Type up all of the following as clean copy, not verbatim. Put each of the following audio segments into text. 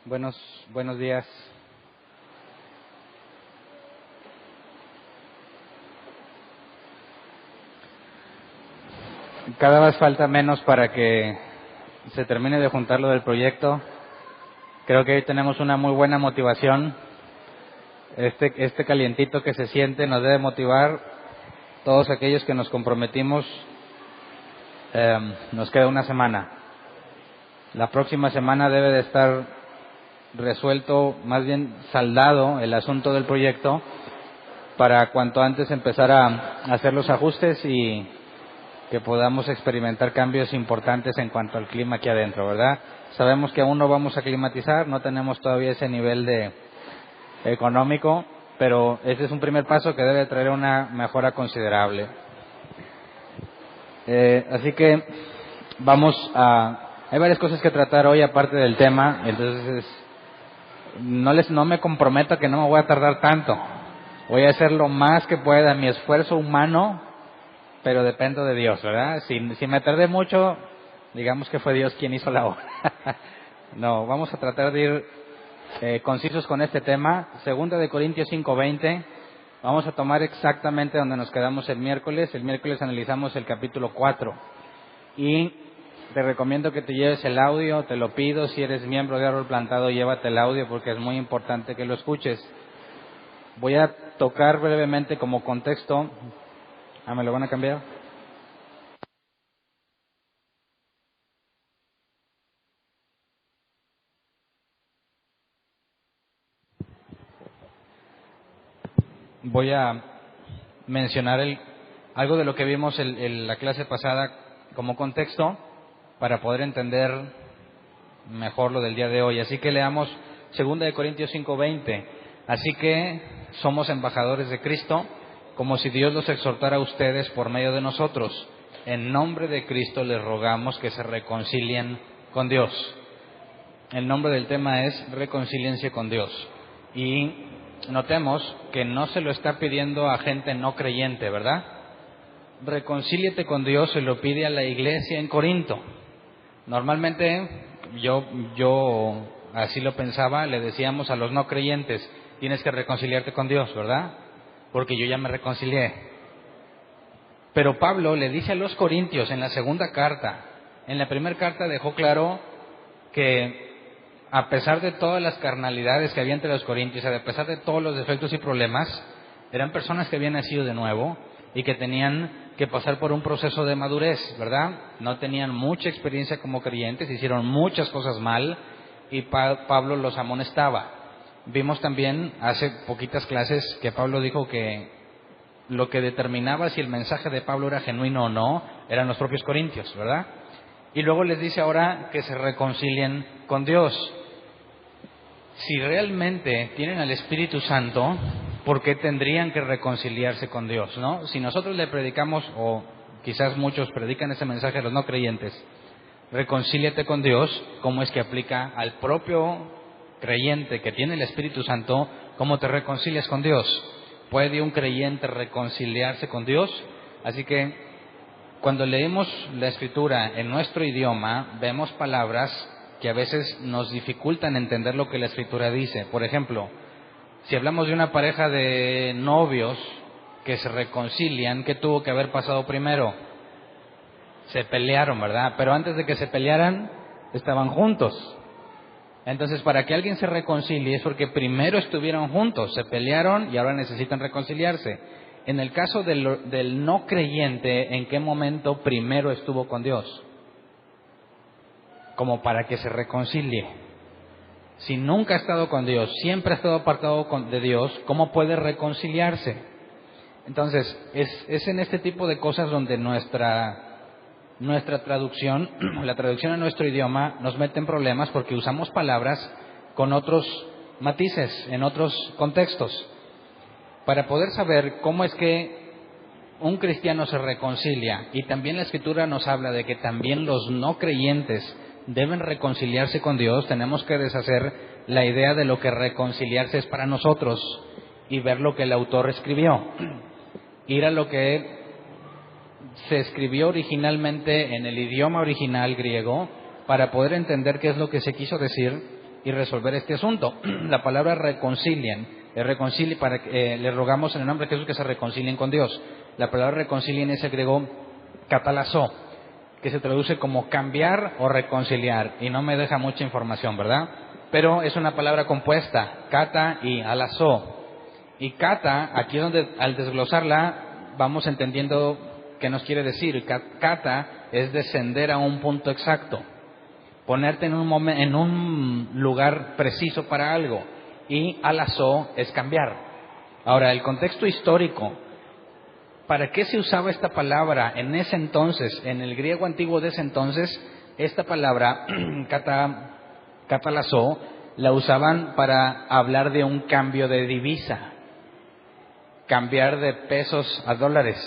Buenos días. Cada vez falta menos para que se termine de juntar lo del proyecto. Creo que hoy tenemos una muy buena motivación. Este calientito que se siente nos debe motivar. Todos aquellos que nos comprometimos, nos queda una semana. La próxima semana debe de estar resuelto, más bien saldado el asunto del proyecto, para cuanto antes empezar a hacer los ajustes y que podamos experimentar cambios importantes en cuanto al clima aquí adentro, ¿verdad? Sabemos que aún no vamos a climatizar, no tenemos todavía ese nivel de económico, pero ese es un primer paso que debe traer una mejora considerable. Así que hay varias cosas que tratar hoy aparte del tema, entonces no me comprometo a que no me voy a tardar tanto. Voy a hacer lo más que pueda, mi esfuerzo humano, pero dependo de Dios, ¿verdad? Si me tardé mucho, digamos que fue Dios quien hizo la obra. No, vamos a tratar de ir concisos con este tema. Segunda de Corintios 5:20. Vamos a tomar exactamente donde nos quedamos el miércoles. El miércoles analizamos el capítulo 4. Y te recomiendo que te lleves el audio, te lo pido. Si eres miembro de Árbol Plantado, llévate el audio porque es muy importante que lo escuches. Voy a tocar brevemente como contexto. ¿Me lo van a cambiar? Voy a mencionar algo de lo que vimos en la clase pasada como contexto para poder entender mejor lo del día de hoy. Así que leamos 2 de Corintios 5:20. Así que somos embajadores de Cristo, como si Dios los exhortara a ustedes por medio de nosotros. En nombre de Cristo les rogamos que se reconcilien con Dios. El nombre del tema es reconcíliense con Dios. Y notemos que no se lo está pidiendo a gente no creyente, ¿verdad? Reconcíliate con Dios se lo pide a la iglesia en Corinto. Normalmente yo así lo pensaba, le decíamos a los no creyentes, tienes que reconciliarte con Dios, ¿verdad? Porque yo ya me reconcilié. Pero Pablo le dice a los corintios en la segunda carta, en la primera carta dejó claro que a pesar de todas las carnalidades que había entre los corintios, a pesar de todos los defectos y problemas, eran personas que habían nacido de nuevo y que tenían que pasar por un proceso de madurez, ¿verdad? No tenían mucha experiencia como creyentes, hicieron muchas cosas mal y Pablo los amonestaba. Vimos también hace poquitas clases que Pablo dijo que lo que determinaba si el mensaje de Pablo era genuino o no eran los propios corintios, ¿verdad? Y luego les dice ahora que se reconcilien con Dios. Si realmente tienen al Espíritu Santo, ¿por qué tendrían que reconciliarse con Dios, no? Si nosotros le predicamos, o quizás muchos predican ese mensaje a los no creyentes, reconcíliate con Dios, ¿cómo es que aplica al propio creyente que tiene el Espíritu Santo? ¿Cómo te reconcilias con Dios? ¿Puede un creyente reconciliarse con Dios? Así que cuando leemos la Escritura en nuestro idioma, vemos palabras que a veces nos dificultan entender lo que la Escritura dice. Por ejemplo, si hablamos de una pareja de novios que se reconcilian, ¿qué tuvo que haber pasado primero? Se pelearon, ¿verdad? Pero antes de que se pelearan, estaban juntos. Entonces, para que alguien se reconcilie es porque primero estuvieron juntos, se pelearon y ahora necesitan reconciliarse. En el caso del no creyente, ¿en qué momento primero estuvo con Dios? Como para que se reconcilie. Si nunca ha estado con Dios, siempre ha estado apartado de Dios, ¿cómo puede reconciliarse? Entonces, es en este tipo de cosas donde nuestra traducción, la traducción a nuestro idioma, nos mete en problemas porque usamos palabras con otros matices, en otros contextos. Para poder saber cómo es que un cristiano se reconcilia, y también la Escritura nos habla de que también los no creyentes deben reconciliarse con Dios, tenemos que deshacer la idea de lo que reconciliarse es para nosotros y ver lo que el autor escribió. Ir a lo que se escribió originalmente en el idioma original griego para poder entender qué es lo que se quiso decir y resolver este asunto. La palabra reconcilien, le rogamos en el nombre de Jesús que se reconcilien con Dios. La palabra reconcilien es el griego katalazo, que se traduce como cambiar o reconciliar, y no me deja mucha información, ¿verdad? Pero es una palabra compuesta, kata y alazo. Y kata, aquí es donde al desglosarla vamos entendiendo qué nos quiere decir. Kata es descender a un punto exacto, ponerte en un lugar preciso para algo, y alazo es cambiar. Ahora, el contexto histórico, ¿para qué se usaba esta palabra en ese entonces? En el griego antiguo de ese entonces, esta palabra, katalazo, la usaban para hablar de un cambio de divisa, cambiar de pesos a dólares.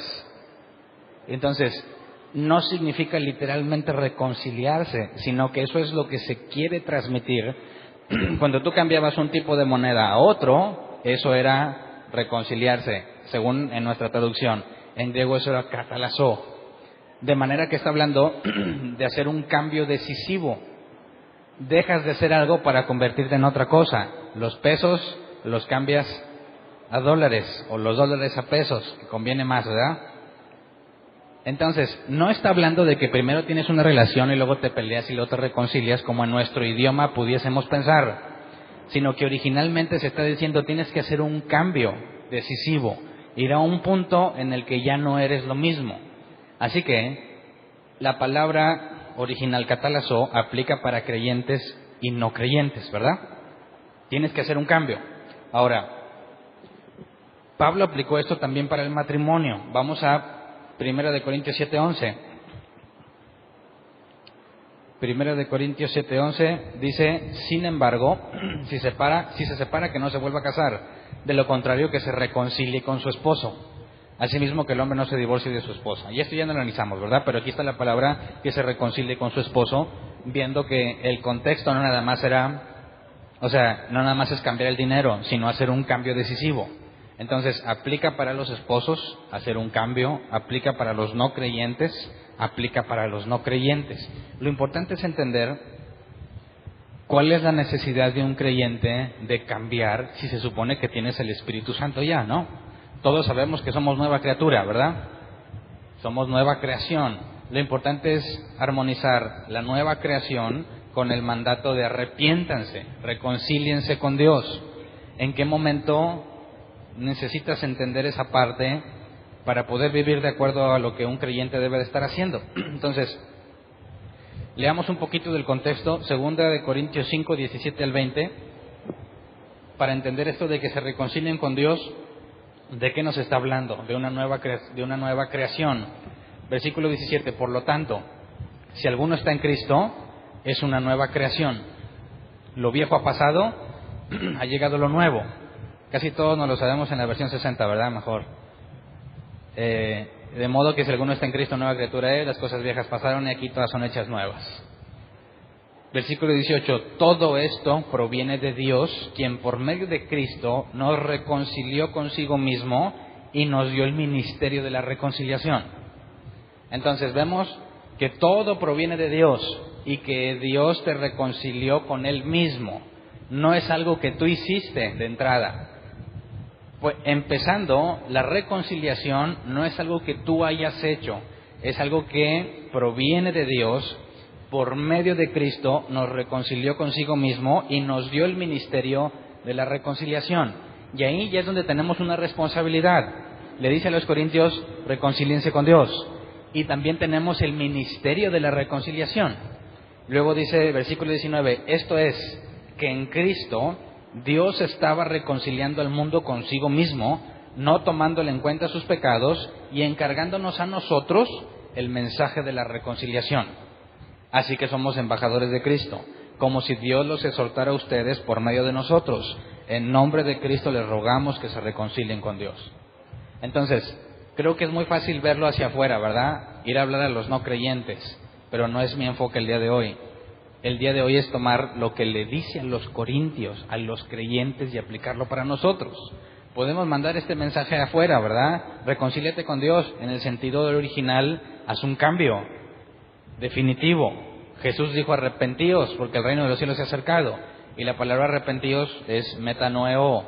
Entonces, no significa literalmente reconciliarse, sino que eso es lo que se quiere transmitir. Cuando tú cambiabas un tipo de moneda a otro, eso era reconciliarse, según en nuestra traducción. En griego eso era katalazo. De manera que está hablando de hacer un cambio decisivo. Dejas de ser algo para convertirte en otra cosa. Los pesos los cambias a dólares, o los dólares a pesos, que conviene más, ¿verdad? Entonces, no está hablando de que primero tienes una relación y luego te peleas y luego te reconcilias, como en nuestro idioma pudiésemos pensar, sino que originalmente se está diciendo tienes que hacer un cambio decisivo, ir a un punto en el que ya no eres lo mismo. Así que la palabra original katalazo aplica para creyentes y no creyentes, ¿verdad? Tienes que hacer un cambio. Ahora, Pablo aplicó esto también para el matrimonio. Vamos a 1 Corintios 7:11. 1 Corintios 7:11 dice: sin embargo, si se separa, que no se vuelva a casar. De lo contrario, que se reconcilie con su esposo. Asimismo, que el hombre no se divorcie de su esposa. Y esto ya no lo analizamos, ¿verdad? Pero aquí está la palabra que se reconcilie con su esposo, viendo que el contexto no nada más es cambiar el dinero, sino hacer un cambio decisivo. Entonces, aplica para los esposos hacer un cambio, aplica para los no creyentes, aplica para los no creyentes. Lo importante es entender cuál es la necesidad de un creyente de cambiar si se supone que tienes el Espíritu Santo ya, ¿no? Todos sabemos que somos nueva criatura, ¿verdad? Somos nueva creación. Lo importante es armonizar la nueva creación con el mandato de arrepiéntanse, reconcíliense con Dios. ¿En qué momento necesitas entender esa parte para poder vivir de acuerdo a lo que un creyente debe de estar haciendo? Entonces, leamos un poquito del contexto, 2 Corintios 5, 17 al 20, para entender esto de que se reconcilien con Dios. ¿De qué nos está hablando? De una nueva creación. Versículo 17, por lo tanto, si alguno está en Cristo, es una nueva creación. Lo viejo ha pasado, ha llegado lo nuevo. Casi todos nos lo sabemos en la versión 60, ¿verdad? Mejor. De modo que si alguno está en Cristo, nueva criatura es, las cosas viejas pasaron y aquí todas son hechas nuevas. Versículo 18, todo esto proviene de Dios, quien por medio de Cristo nos reconcilió consigo mismo y nos dio el ministerio de la reconciliación. Entonces vemos que todo proviene de Dios y que Dios te reconcilió con Él mismo. No es algo que tú hiciste de entrada. Pues empezando, la reconciliación no es algo que tú hayas hecho, es algo que proviene de Dios. Por medio de Cristo nos reconcilió consigo mismo y nos dio el ministerio de la reconciliación. Y ahí ya es donde tenemos una responsabilidad. Le dice a los corintios, reconcíliense con Dios. Y también tenemos el ministerio de la reconciliación. Luego dice, versículo 19, esto es, que en Cristo Dios estaba reconciliando al mundo consigo mismo, no tomándole en cuenta sus pecados y encargándonos a nosotros el mensaje de la reconciliación. Así que somos embajadores de Cristo, como si Dios los exhortara a ustedes por medio de nosotros. En nombre de Cristo les rogamos que se reconcilien con Dios. Entonces, creo que es muy fácil verlo hacia afuera, ¿verdad? Ir a hablar a los no creyentes, pero no es mi enfoque el día de hoy. El día de hoy es tomar lo que le dice a los corintios, a los creyentes, y aplicarlo para nosotros. Podemos mandar este mensaje afuera, ¿verdad? Reconcíliate con Dios, en el sentido del original, haz un cambio definitivo. Jesús dijo, arrepentíos, porque el reino de los cielos se ha acercado. Y la palabra arrepentidos es metanoeo.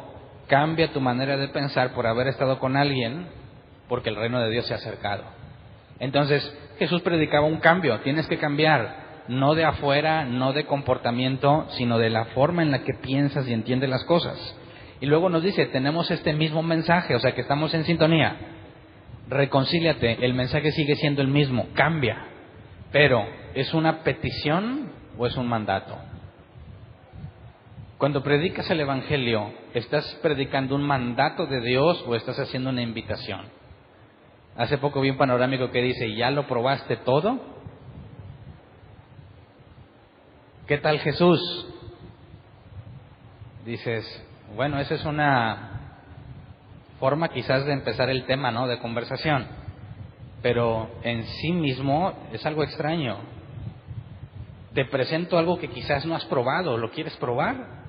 Cambia tu manera de pensar por haber estado con alguien, porque el reino de Dios se ha acercado. Entonces, Jesús predicaba un cambio. Tienes que cambiar, no de afuera, no de comportamiento, sino de la forma en la que piensas y entiendes las cosas. Y luego nos dice, tenemos este mismo mensaje, o sea que estamos en sintonía. Reconcíliate, el mensaje sigue siendo el mismo, cambia. Pero, ¿es una petición o es un mandato? Cuando predicas el Evangelio, ¿estás predicando un mandato de Dios o estás haciendo una invitación? Hace poco vi un panorámico que dice, ¿ya lo probaste todo? ¿Qué tal Jesús? Dices, bueno, esa es una forma quizás de empezar el tema, ¿no?, de conversación. Pero en sí mismo es algo extraño. Te presento algo que quizás no has probado, ¿lo quieres probar?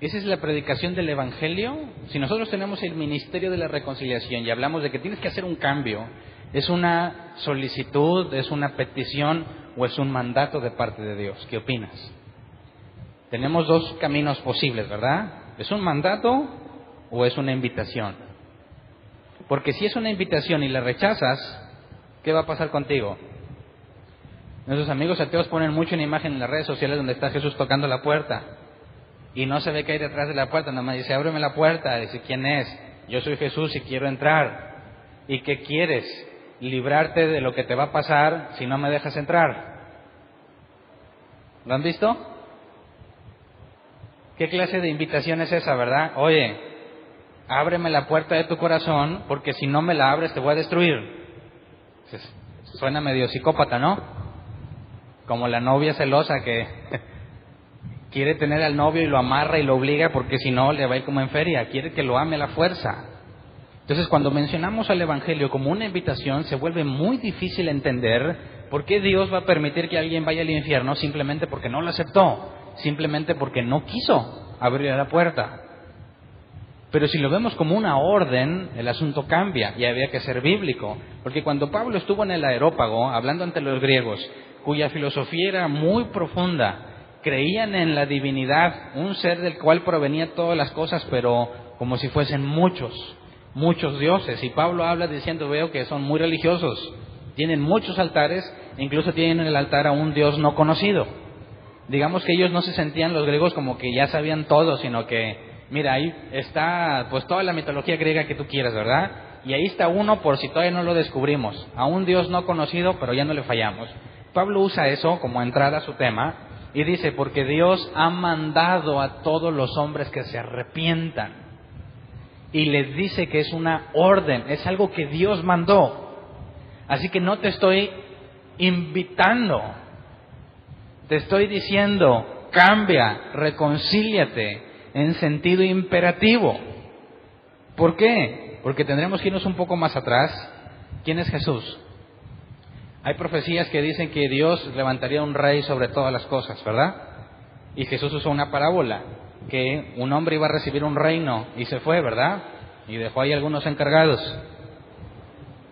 Esa es la predicación del Evangelio. Si nosotros tenemos el ministerio de la reconciliación y hablamos de que tienes que hacer un cambio, ¿es una solicitud, es una petición o es un mandato de parte de Dios? ¿Qué opinas? Tenemos dos caminos posibles, ¿verdad? ¿Es un mandato o es una invitación? Porque si es una invitación y la rechazas, ¿qué va a pasar contigo? Nuestros amigos ateos ponen mucho una imagen en las redes sociales donde está Jesús tocando la puerta. Y no se ve qué hay detrás de la puerta, nada más dice, ábreme la puerta. Dice, ¿quién es? Yo soy Jesús y quiero entrar. ¿Y qué quieres? Librarte de lo que te va a pasar si no me dejas entrar. ¿Lo han visto? ¿Qué clase de invitación es esa, verdad? Oye, ábreme la puerta de tu corazón, porque si no me la abres te voy a destruir. Suena medio psicópata, ¿no? Como la novia celosa que quiere tener al novio y lo amarra y lo obliga porque si no le va a ir como en feria. Quiere que lo ame a la fuerza. Entonces, cuando mencionamos al Evangelio como una invitación, se vuelve muy difícil entender por qué Dios va a permitir que alguien vaya al infierno simplemente porque no lo aceptó, simplemente porque no quiso abrir la puerta. Pero si lo vemos como una orden, el asunto cambia y había que ser bíblico. Porque cuando Pablo estuvo en el Areópago, hablando ante los griegos, cuya filosofía era muy profunda, creían en la divinidad, un ser del cual provenía todas las cosas, pero como si fuesen muchos dioses. Y Pablo habla diciendo, veo que son muy religiosos, tienen muchos altares, e incluso tienen en el altar a un Dios no conocido. Digamos que ellos no se sentían, los griegos, como que ya sabían todo, sino que, mira, ahí está pues toda la mitología griega que tú quieras, ¿verdad? Y ahí está uno por si todavía no lo descubrimos, a un Dios no conocido, pero ya no le fallamos. Pablo usa eso como entrada a su tema, y dice, porque Dios ha mandado a todos los hombres que se arrepientan. Y les dice que es una orden, es algo que Dios mandó. Así que no te estoy invitando, te estoy diciendo, cambia, reconcíliate, en sentido imperativo. ¿Por qué? Porque tendremos que irnos un poco más atrás. ¿Quién es Jesús? Hay profecías que dicen que Dios levantaría un rey sobre todas las cosas, ¿verdad? Y Jesús usó una parábola, que un hombre iba a recibir un reino y se fue, ¿verdad? Y dejó ahí algunos encargados.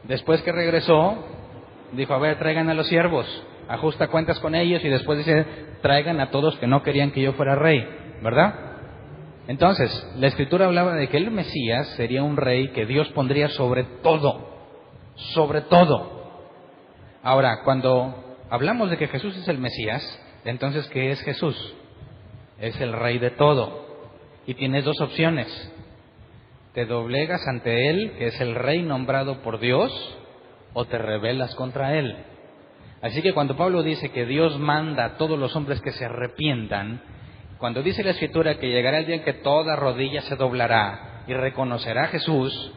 Después que regresó, dijo, a ver, traigan a los siervos, ajusta cuentas con ellos, y después dice, traigan a todos que no querían que yo fuera rey, ¿verdad? Entonces, la Escritura hablaba de que el Mesías sería un rey que Dios pondría sobre todo, sobre todo. Ahora, cuando hablamos de que Jesús es el Mesías, entonces, ¿qué es Jesús? Es el Rey de todo. Y tienes dos opciones. Te doblegas ante Él, que es el Rey nombrado por Dios, o te rebelas contra Él. Así que cuando Pablo dice que Dios manda a todos los hombres que se arrepientan, cuando dice la Escritura que llegará el día en que toda rodilla se doblará y reconocerá a Jesús,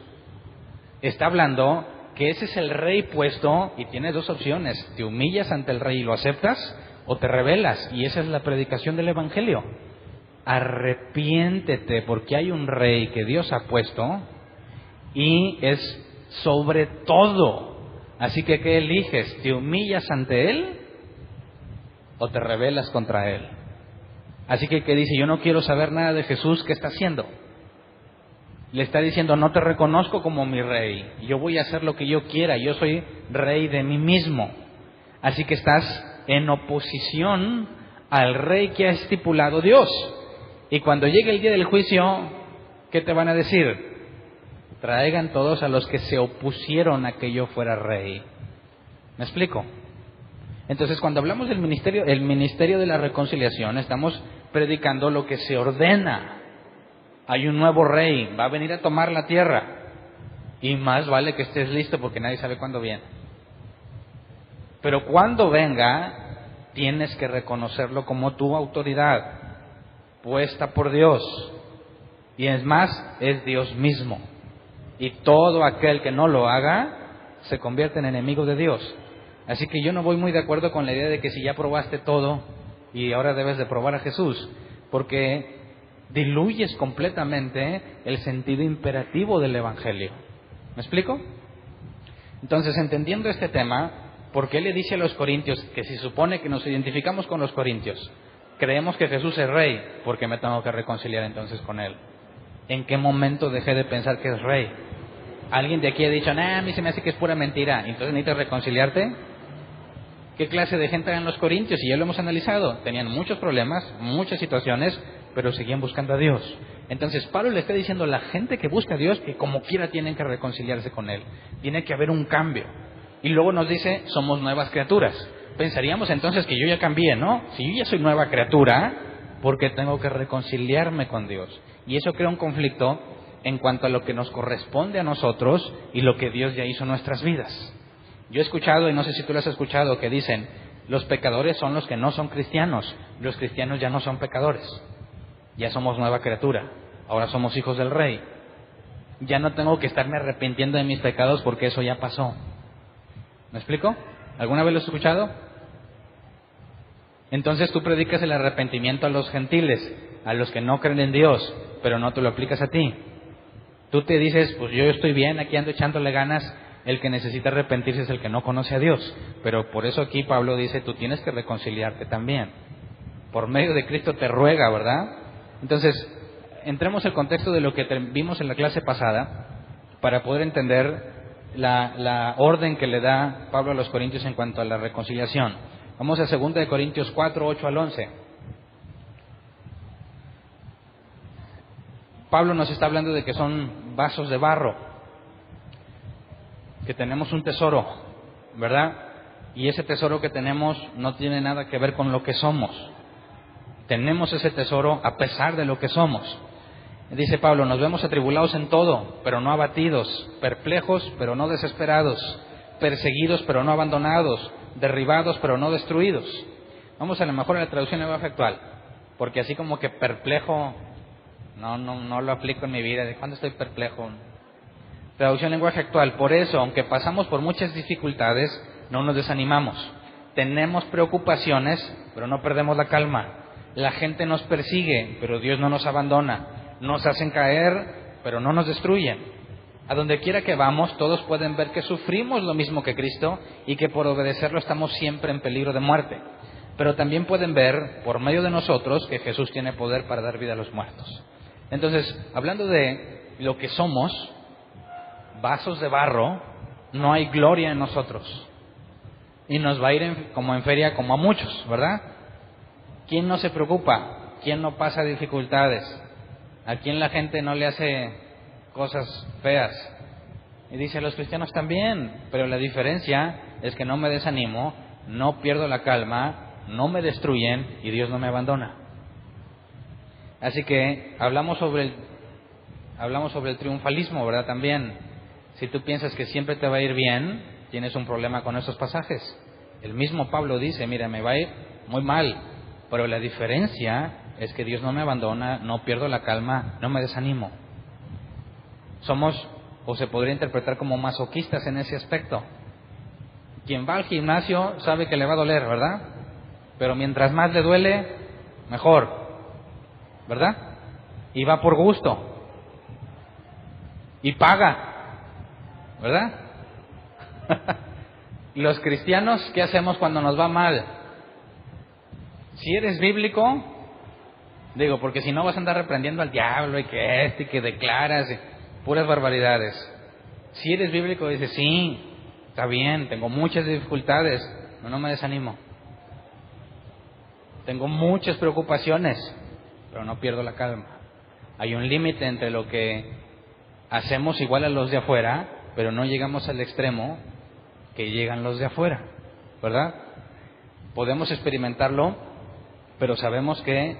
está hablando que ese es el Rey puesto, y tienes dos opciones: te humillas ante el Rey y lo aceptas, o te rebelas. Y esa es la predicación del Evangelio. Arrepiéntete, porque hay un Rey que Dios ha puesto y es sobre todo. Así que, ¿qué eliges? ¿Te humillas ante Él o te rebelas contra Él? Así que, ¿qué dice? Yo no quiero saber nada de Jesús. ¿Qué está haciendo? Le está diciendo, no te reconozco como mi rey, yo voy a hacer lo que yo quiera, yo soy rey de mí mismo. Así que estás en oposición al rey que ha estipulado Dios. Y cuando llegue el día del juicio, ¿qué te van a decir? Traigan todos a los que se opusieron a que yo fuera rey. ¿Me explico? Entonces, cuando hablamos del ministerio, el ministerio de la reconciliación, estamos predicando lo que se ordena. Hay un nuevo rey, va a venir a tomar la tierra. Y más vale que estés listo porque nadie sabe cuándo viene. Pero cuando venga, tienes que reconocerlo como tu autoridad, puesta por Dios. Y es más, es Dios mismo. Y todo aquel que no lo haga, se convierte en enemigo de Dios. Así que yo no voy muy de acuerdo con la idea de que si ya probaste todo y ahora debes de probar a Jesús, porque diluyes completamente el sentido imperativo del Evangelio. ¿Me explico? Entonces, entendiendo este tema, ¿por qué le dice a los corintios que si supone que nos identificamos con los corintios, creemos que Jesús es rey? ¿Por qué me tengo que reconciliar entonces con Él? ¿En qué momento dejé de pensar que es rey? ¿Alguien de aquí ha dicho, nah, a mí se me hace que es pura mentira, entonces necesitas reconciliarte? ¿Qué clase de gente eran los corintios? Y ya lo hemos analizado. Tenían muchos problemas, muchas situaciones, pero seguían buscando a Dios. Entonces Pablo le está diciendo a la gente que busca a Dios que como quiera tienen que reconciliarse con Él. Tiene que haber un cambio. Y luego nos dice, somos nuevas criaturas. Pensaríamos entonces que yo ya cambié, ¿no? Si yo ya soy nueva criatura, ¿por qué tengo que reconciliarme con Dios? Y eso crea un conflicto en cuanto a lo que nos corresponde a nosotros y lo que Dios ya hizo en nuestras vidas. Yo he escuchado, y no sé si tú lo has escuchado, que dicen, los pecadores son los que no son cristianos, los cristianos ya no son pecadores, ya somos nueva criatura, ahora somos hijos del Rey, ya no tengo que estarme arrepintiendo de mis pecados porque eso ya pasó. ¿Me explico? ¿Alguna vez lo has escuchado? Entonces tú predicas el arrepentimiento a los gentiles, a los que no creen en Dios, pero no te lo aplicas a ti. Tú te dices, pues yo estoy bien, aquí ando echándole ganas. El que necesita arrepentirse es el que no conoce a Dios. Pero por eso aquí Pablo dice, tú tienes que reconciliarte también. Por medio de Cristo te ruega, ¿verdad? Entonces, entremos al contexto de lo que vimos en la clase pasada para poder entender la orden que le da Pablo a los corintios en cuanto a la reconciliación. Vamos a 2 de Corintios 4, 8 al 11. Pablo nos está hablando de que son vasos de barro, que tenemos un tesoro, ¿verdad? Y ese tesoro que tenemos no tiene nada que ver con lo que somos. Tenemos ese tesoro a pesar de lo que somos. Dice Pablo, nos vemos atribulados en todo, pero no abatidos, perplejos, pero no desesperados, perseguidos, pero no abandonados, derribados, pero no destruidos. Vamos a lo mejor a la traducción de lenguaje actual, porque así como que perplejo, no lo aplico en mi vida. ¿De cuándo estoy perplejo? Traducción lenguaje actual. Por eso, aunque pasamos por muchas dificultades, no nos desanimamos. Tenemos preocupaciones, pero no perdemos la calma. La gente nos persigue, pero Dios no nos abandona. Nos hacen caer, pero no nos destruyen. A donde quiera que vamos, todos pueden ver que sufrimos lo mismo que Cristo y que por obedecerlo estamos siempre en peligro de muerte. Pero también pueden ver, por medio de nosotros, que Jesús tiene poder para dar vida a los muertos. Entonces, hablando de lo que somos, vasos de barro, no hay gloria en nosotros. Y nos va a ir como en feria, como a muchos, ¿verdad? ¿Quién no se preocupa? ¿Quién no pasa dificultades? ¿A quién la gente no le hace cosas feas? Y dice, a los cristianos también, pero la diferencia es que no me desanimo, no pierdo la calma, no me destruyen y Dios no me abandona. Así que hablamos sobre el triunfalismo, ¿verdad? También. Si tú piensas que siempre te va a ir bien, tienes un problema con esos pasajes. El mismo Pablo dice, mira, me va a ir muy mal, pero la diferencia es que Dios no me abandona, no pierdo la calma, no me desanimo. Somos, o se podría interpretar como masoquistas en ese aspecto. Quien va al gimnasio sabe que le va a doler, ¿verdad? Pero mientras más le duele, mejor, ¿verdad? Y va por gusto. Y paga, ¿verdad? Los cristianos, ¿qué hacemos cuando nos va mal? Si eres bíblico, digo, porque si no vas a andar reprendiendo al diablo y que declaras puras barbaridades. Si eres bíblico, dices, sí, está bien, tengo muchas dificultades, pero no me desanimo. tengo muchas preocupaciones, pero no pierdo la calma. Hay un límite entre lo que hacemos igual a los de afuera, pero no llegamos al extremo que llegan los de afuera, ¿verdad? Podemos experimentarlo, pero sabemos que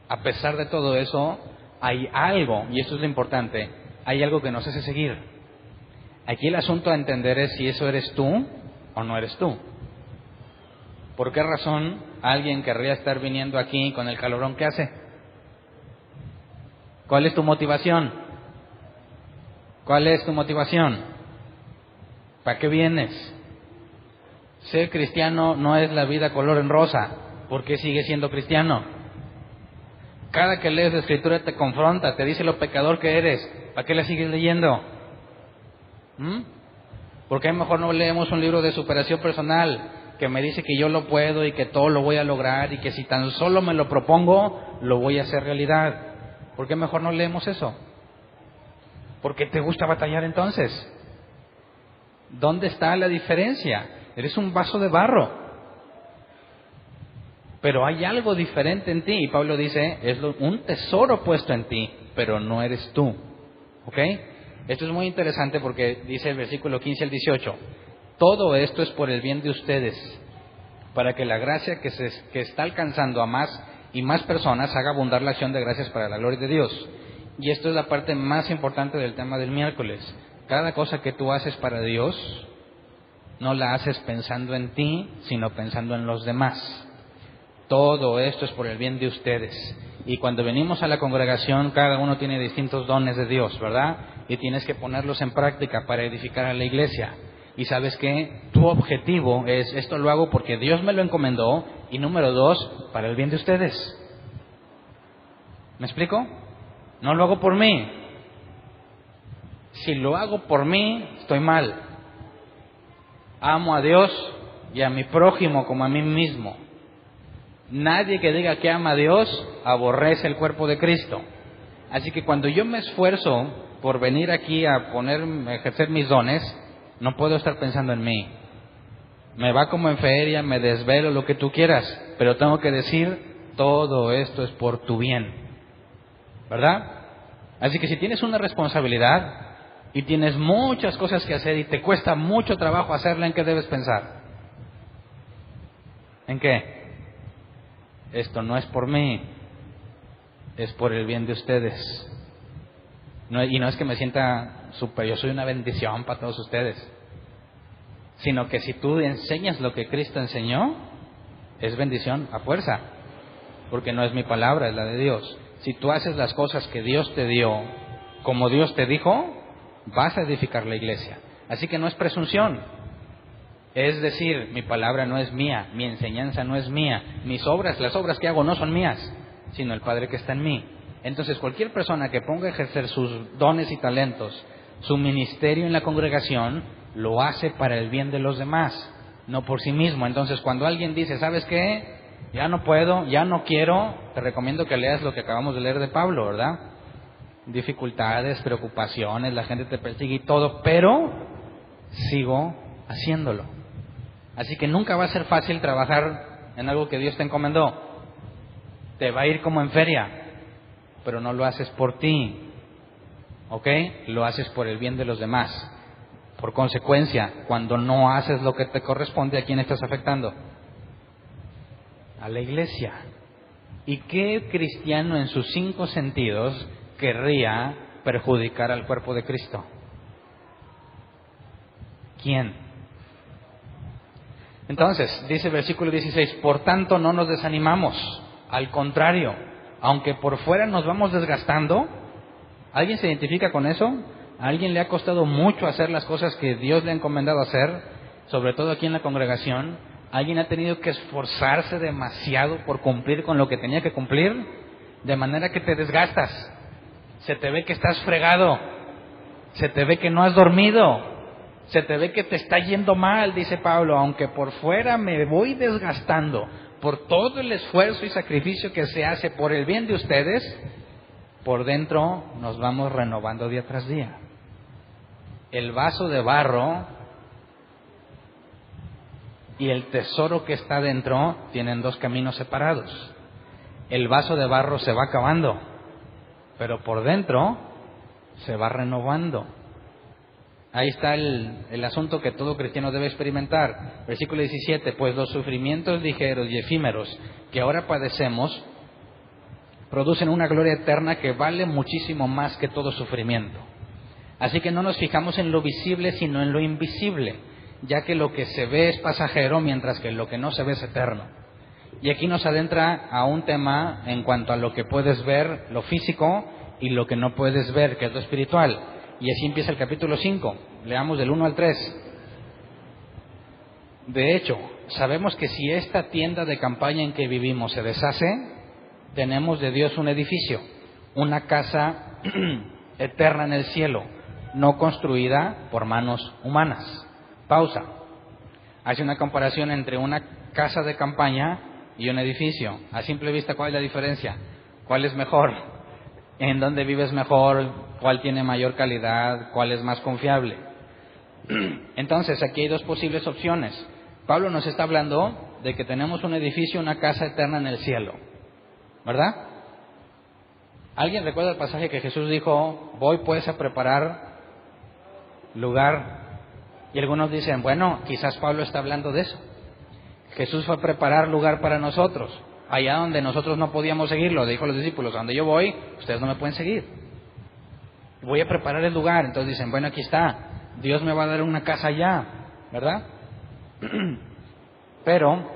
a pesar de todo eso, hay algo, y esto es lo importante, hay algo que nos hace seguir. Aquí el asunto a entender es si eso eres tú o no eres tú. ¿Por qué razón alguien querría estar viniendo aquí con el calorón que hace? ¿Cuál es tu motivación? ¿Cuál es tu motivación? ¿Para qué vienes? Ser cristiano no es la vida color en rosa. ¿Por qué sigues siendo cristiano? Cada que lees la Escritura te confronta, te dice lo pecador que eres. ¿Para qué la sigues leyendo? ¿Por qué mejor no leemos un libro de superación personal que me dice que yo lo puedo y que todo lo voy a lograr y que si tan solo me lo propongo, lo voy a hacer realidad? ¿Por qué mejor no leemos eso? ¿Por qué te gusta batallar entonces? ¿Dónde está la diferencia? Eres un vaso de barro, pero hay algo diferente en ti. Y Pablo dice, es un tesoro puesto en ti, pero no eres tú. ¿Ok? Esto es muy interesante porque dice el versículo 15 al 18, todo esto es por el bien de ustedes, para que la gracia que está alcanzando a más y más personas haga abundar la acción de gracias para la gloria de Dios. Y esto es la parte más importante del tema del miércoles. Cada cosa que tú haces para Dios, no la haces pensando en ti, sino pensando en los demás. Todo esto es por el bien de ustedes. Y cuando venimos a la congregación, cada uno tiene distintos dones de Dios, ¿verdad? Y tienes que ponerlos en práctica para edificar a la iglesia. Y sabes que tu objetivo es, esto lo hago porque Dios me lo encomendó, y número 2, para el bien de ustedes. ¿Me explico? No lo hago por mí. Si lo hago por mí, estoy mal. Amo a Dios y a mi prójimo como a mí mismo. Nadie que diga que ama a Dios aborrece el cuerpo de Cristo. Así que cuando yo me esfuerzo por venir aquí a ejercer mis dones, no puedo estar pensando en mí. Me va como en feria, me desvelo, lo que tú quieras, pero tengo que decir, todo esto es por tu bien, ¿verdad? Así que si tienes una responsabilidad y tienes muchas cosas que hacer y te cuesta mucho trabajo hacerla, ¿en qué debes pensar? ¿En qué? Esto no es por mí, es por el bien de ustedes. Y no es que me sienta yo soy una bendición para todos ustedes, sino que si tú enseñas lo que Cristo enseñó, es bendición a fuerza, porque no es mi palabra, es la de Dios. Si tú haces las cosas que Dios te dio, como Dios te dijo, vas a edificar la iglesia. Así que no es presunción. Es decir, mi palabra no es mía, mi enseñanza no es mía, mis obras, las obras que hago no son mías, sino el Padre que está en mí. Entonces cualquier persona que ponga a ejercer sus dones y talentos, su ministerio en la congregación, lo hace para el bien de los demás, no por sí mismo. Entonces cuando alguien dice, ¿sabes qué? Ya no puedo, ya no quiero, te recomiendo que leas lo que acabamos de leer de Pablo, ¿verdad? Dificultades, preocupaciones, la gente te persigue y todo, pero sigo haciéndolo. Así que nunca va a ser fácil trabajar en algo que Dios te encomendó. Te va a ir como en feria, pero no lo haces por ti, ¿ok? Lo haces por el bien de los demás. Por consecuencia, cuando no haces lo que te corresponde, ¿a quién estás afectando? A la iglesia. ¿Y qué cristiano en sus 5 sentidos querría perjudicar al cuerpo de Cristo? ¿Quién? Entonces, dice el versículo 16, por tanto no nos desanimamos, al contrario, aunque por fuera nos vamos desgastando. ¿Alguien se identifica con eso? ¿A alguien le ha costado mucho hacer las cosas que Dios le ha encomendado hacer? Sobre todo aquí en la congregación. ¿Alguien ha tenido que esforzarse demasiado por cumplir con lo que tenía que cumplir? De manera que te desgastas. Se te ve que estás fregado. Se te ve que no has dormido. Se te ve que te está yendo mal, dice Pablo, aunque por fuera me voy desgastando por todo el esfuerzo y sacrificio que se hace por el bien de ustedes, por dentro nos vamos renovando día tras día. El vaso de barro y el tesoro que está dentro tienen dos caminos separados. El vaso de barro se va acabando, pero por dentro se va renovando. Ahí está el asunto que todo cristiano debe experimentar. Versículo 17, pues los sufrimientos ligeros y efímeros que ahora padecemos producen una gloria eterna que vale muchísimo más que todo sufrimiento. Así que no nos fijamos en lo visible, sino en lo invisible, ya que lo que se ve es pasajero, mientras que lo que no se ve es eterno. Y aquí nos adentra a un tema en cuanto a lo que puedes ver, lo físico, y lo que no puedes ver, que es lo espiritual. Y así empieza el capítulo 5. Leamos del 1 al 3. De hecho, sabemos que si esta tienda de campaña en que vivimos se deshace, tenemos de Dios un edificio, una casa eterna en el cielo, no construida por manos humanas. Pausa. Hace una comparación entre una casa de campaña y un edificio. A simple vista, ¿cuál es la diferencia? ¿Cuál es mejor? ¿En dónde vives mejor? ¿Cuál tiene mayor calidad? ¿Cuál es más confiable? Entonces, aquí hay dos posibles opciones. Pablo nos está hablando de que tenemos un edificio, una casa eterna en el cielo, ¿verdad? ¿Alguien recuerda el pasaje que Jesús dijo, voy pues a preparar lugar? Y algunos dicen, bueno, quizás Pablo está hablando de eso. Jesús fue a preparar lugar para nosotros, allá donde nosotros no podíamos seguirlo. Dijo a los discípulos, a donde yo voy, ustedes no me pueden seguir. Voy a preparar el lugar. Entonces dicen, bueno, aquí está, Dios me va a dar una casa allá, ¿verdad? Pero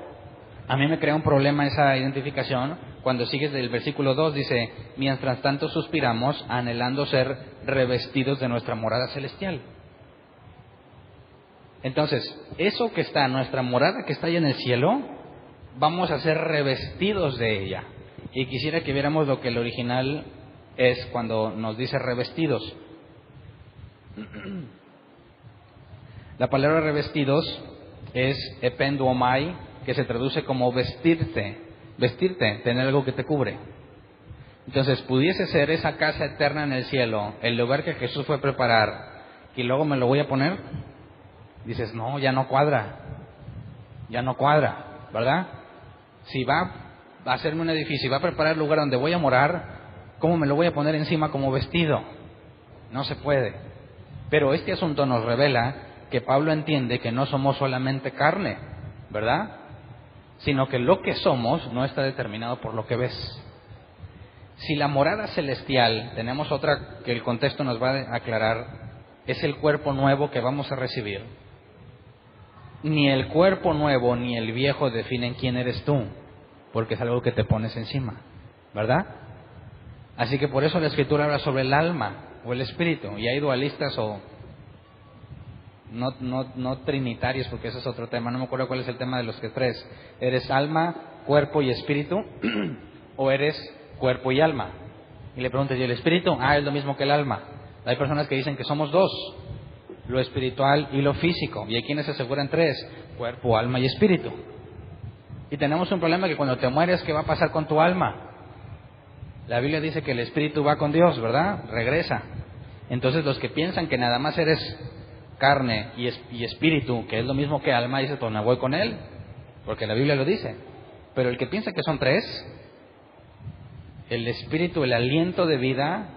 a mí me crea un problema esa identificación cuando sigues del versículo 2, dice, mientras tanto suspiramos anhelando ser revestidos de nuestra morada celestial. Entonces, eso que está, nuestra morada que está ahí en el cielo, vamos a ser revestidos de ella. Y quisiera que viéramos lo que el original es cuando nos dice revestidos. La palabra revestidos es ependuomai, que se traduce como vestirte, tener algo que te cubre. Entonces, pudiese ser esa casa eterna en el cielo, el lugar que Jesús fue a preparar, y luego me lo voy a poner. Dices, no, ya no cuadra, ¿verdad? Si va a hacerme un edificio y va a preparar el lugar donde voy a morar, ¿cómo me lo voy a poner encima como vestido? No se puede. Pero este asunto nos revela que Pablo entiende que no somos solamente carne, ¿verdad? Sino que lo que somos no está determinado por lo que ves. Si la morada celestial, tenemos otra que el contexto nos va a aclarar, es el cuerpo nuevo que vamos a recibir. Ni el cuerpo nuevo ni el viejo definen quién eres tú, porque es algo que te pones encima, ¿verdad? Así que por eso la Escritura habla sobre el alma o el espíritu, y hay dualistas o no trinitarios, porque ese es otro tema, no me acuerdo cuál es el tema de los que tres. ¿Eres alma, cuerpo y espíritu? ¿O eres cuerpo y alma? Y le pregunto, ¿y el espíritu? Es lo mismo que el alma. Hay personas que dicen que somos dos, lo espiritual y lo físico, y hay quienes aseguran tres, cuerpo, alma y espíritu. Y tenemos un problema que cuando te mueres, ¿qué va a pasar con tu alma? La Biblia dice que el espíritu va con Dios, ¿verdad? Regresa. Entonces los que piensan que nada más eres carne y espíritu, que es lo mismo que alma, dice, pues me voy con él, porque la Biblia lo dice. Pero el que piensa que son tres, el espíritu, el aliento de vida,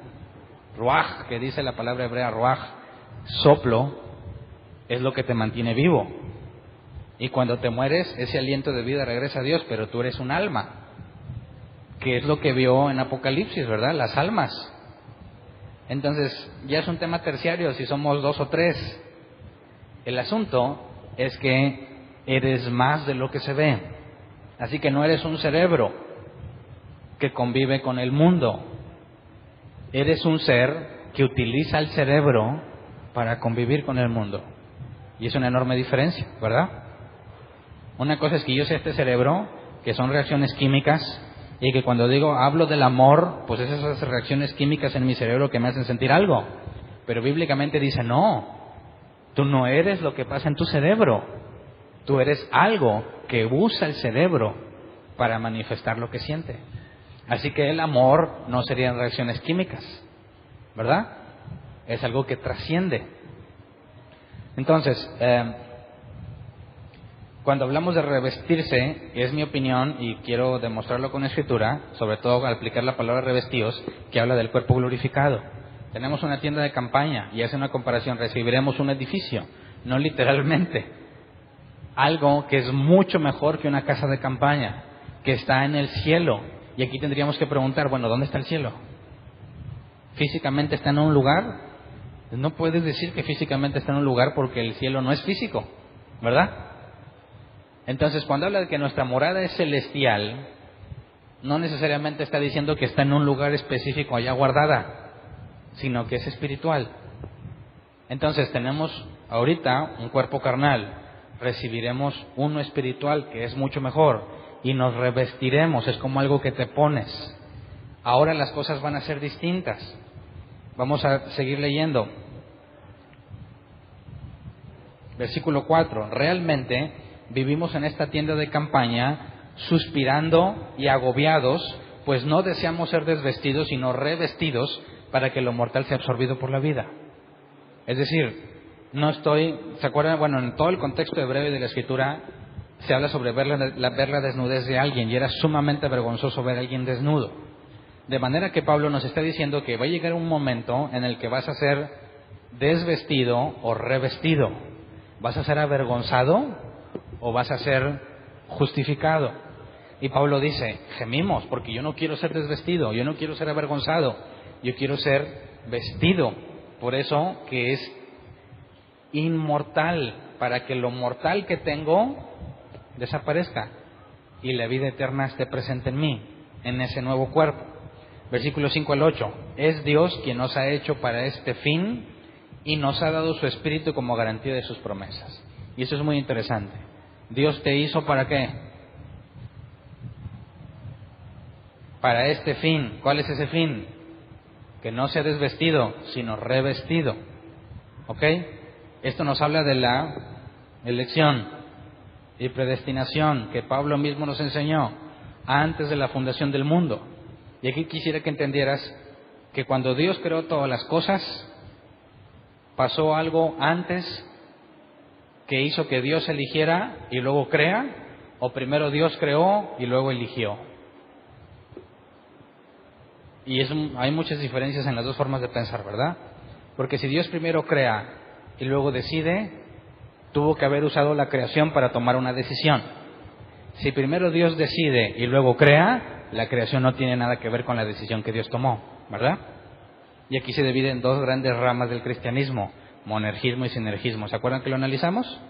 ruaj, que dice la palabra hebrea ruaj, soplo, es lo que te mantiene vivo. Y cuando te mueres, ese aliento de vida regresa a Dios, pero tú eres un alma, que es lo que vio en Apocalipsis, ¿verdad? Las almas. Entonces, ya es un tema terciario si somos dos o tres. El asunto es que eres más de lo que se ve. Así que no eres un cerebro que convive con el mundo. Eres un ser que utiliza el cerebro para convivir con el mundo. Y es una enorme diferencia, ¿verdad? Una cosa es que yo sé este cerebro, que son reacciones químicas, y que cuando hablo del amor, pues es esas reacciones químicas en mi cerebro que me hacen sentir algo. Pero bíblicamente dice, no, tú no eres lo que pasa en tu cerebro. Tú eres algo que usa el cerebro para manifestar lo que siente. Así que el amor no serían reacciones químicas, ¿verdad? Es algo que trasciende. Entonces, Cuando hablamos de revestirse, es mi opinión y quiero demostrarlo con escritura, sobre todo al aplicar la palabra revestidos, que habla del cuerpo glorificado. Tenemos una tienda de campaña y hace una comparación, recibiremos un edificio, no literalmente, algo que es mucho mejor que una casa de campaña, que está en el cielo. Y aquí tendríamos que preguntar, bueno, ¿dónde está el cielo? ¿Físicamente está en un lugar? No puedes decir que físicamente está en un lugar porque el cielo no es físico, ¿verdad? Entonces, cuando habla de que nuestra morada es celestial, no necesariamente está diciendo que está en un lugar específico allá guardada, sino que es espiritual. Entonces, tenemos ahorita un cuerpo carnal, recibiremos uno espiritual que es mucho mejor y nos revestiremos, es como algo que te pones. Ahora las cosas van a ser distintas. Vamos a seguir leyendo. Versículo 4. Realmente vivimos en esta tienda de campaña, suspirando y agobiados, pues no deseamos ser desvestidos, sino revestidos para que lo mortal sea absorbido por la vida. Es decir, ¿se acuerdan? Bueno, en todo el contexto hebreo de la Escritura se habla sobre ver la desnudez de alguien, y era sumamente vergonzoso ver a alguien desnudo. De manera que Pablo nos está diciendo que va a llegar un momento en el que vas a ser desvestido o revestido. ¿Vas a ser avergonzado o vas a ser justificado? Y Pablo dice, gemimos, porque yo no quiero ser desvestido, yo no quiero ser avergonzado, yo quiero ser vestido. Por eso que es inmortal, para que lo mortal que tengo desaparezca y la vida eterna esté presente en mí, en ese nuevo cuerpo. Versículos 5 al 8. Es Dios quien nos ha hecho para este fin y nos ha dado su Espíritu como garantía de sus promesas. Y eso es muy interesante. Dios te hizo ¿para qué? Para este fin. ¿Cuál es ese fin? Que no sea desvestido, sino revestido. ¿Ok? Esto nos habla de la elección y predestinación que Pablo mismo nos enseñó antes de la fundación del mundo. Y aquí quisiera que entendieras que cuando Dios creó todas las cosas, pasó algo antes que hizo que Dios eligiera y luego crea, o primero Dios creó y luego eligió. Y hay muchas diferencias en las dos formas de pensar, ¿verdad? Porque si Dios primero crea y luego decide, tuvo que haber usado la creación para tomar una decisión. Si primero Dios decide y luego crea, la creación no tiene nada que ver con la decisión que Dios tomó, ¿verdad? Y aquí se divide en dos grandes ramas del cristianismo, monergismo y sinergismo. ¿Se acuerdan que lo analizamos?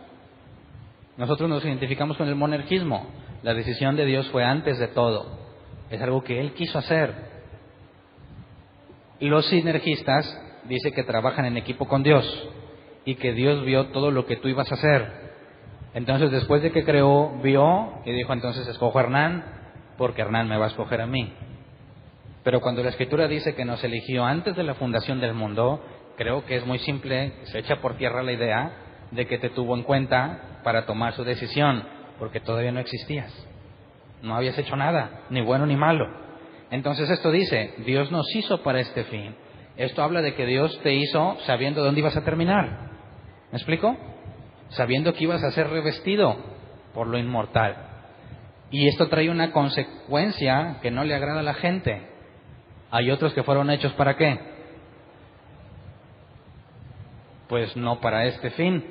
Nosotros nos identificamos con el monergismo. La decisión de Dios fue antes de todo. Es algo que Él quiso hacer. Y los sinergistas dice que trabajan en equipo con Dios y que Dios vio todo lo que tú ibas a hacer. Entonces, después de que creó, vio y dijo, entonces escojo a Hernán porque Hernán me va a escoger a mí. Pero cuando la Escritura dice que nos eligió antes de la fundación del mundo, creo que es muy simple, se echa por tierra la idea de que te tuvo en cuenta para tomar su decisión, porque todavía no existías. No habías hecho nada, ni bueno ni malo. Entonces esto dice, Dios nos hizo para este fin. Esto habla de que Dios te hizo sabiendo dónde ibas a terminar. ¿Me explico? Sabiendo que ibas a ser revestido por lo inmortal. Y esto trae una consecuencia que no le agrada a la gente. Hay otros que fueron hechos ¿para qué? Pues no para este fin.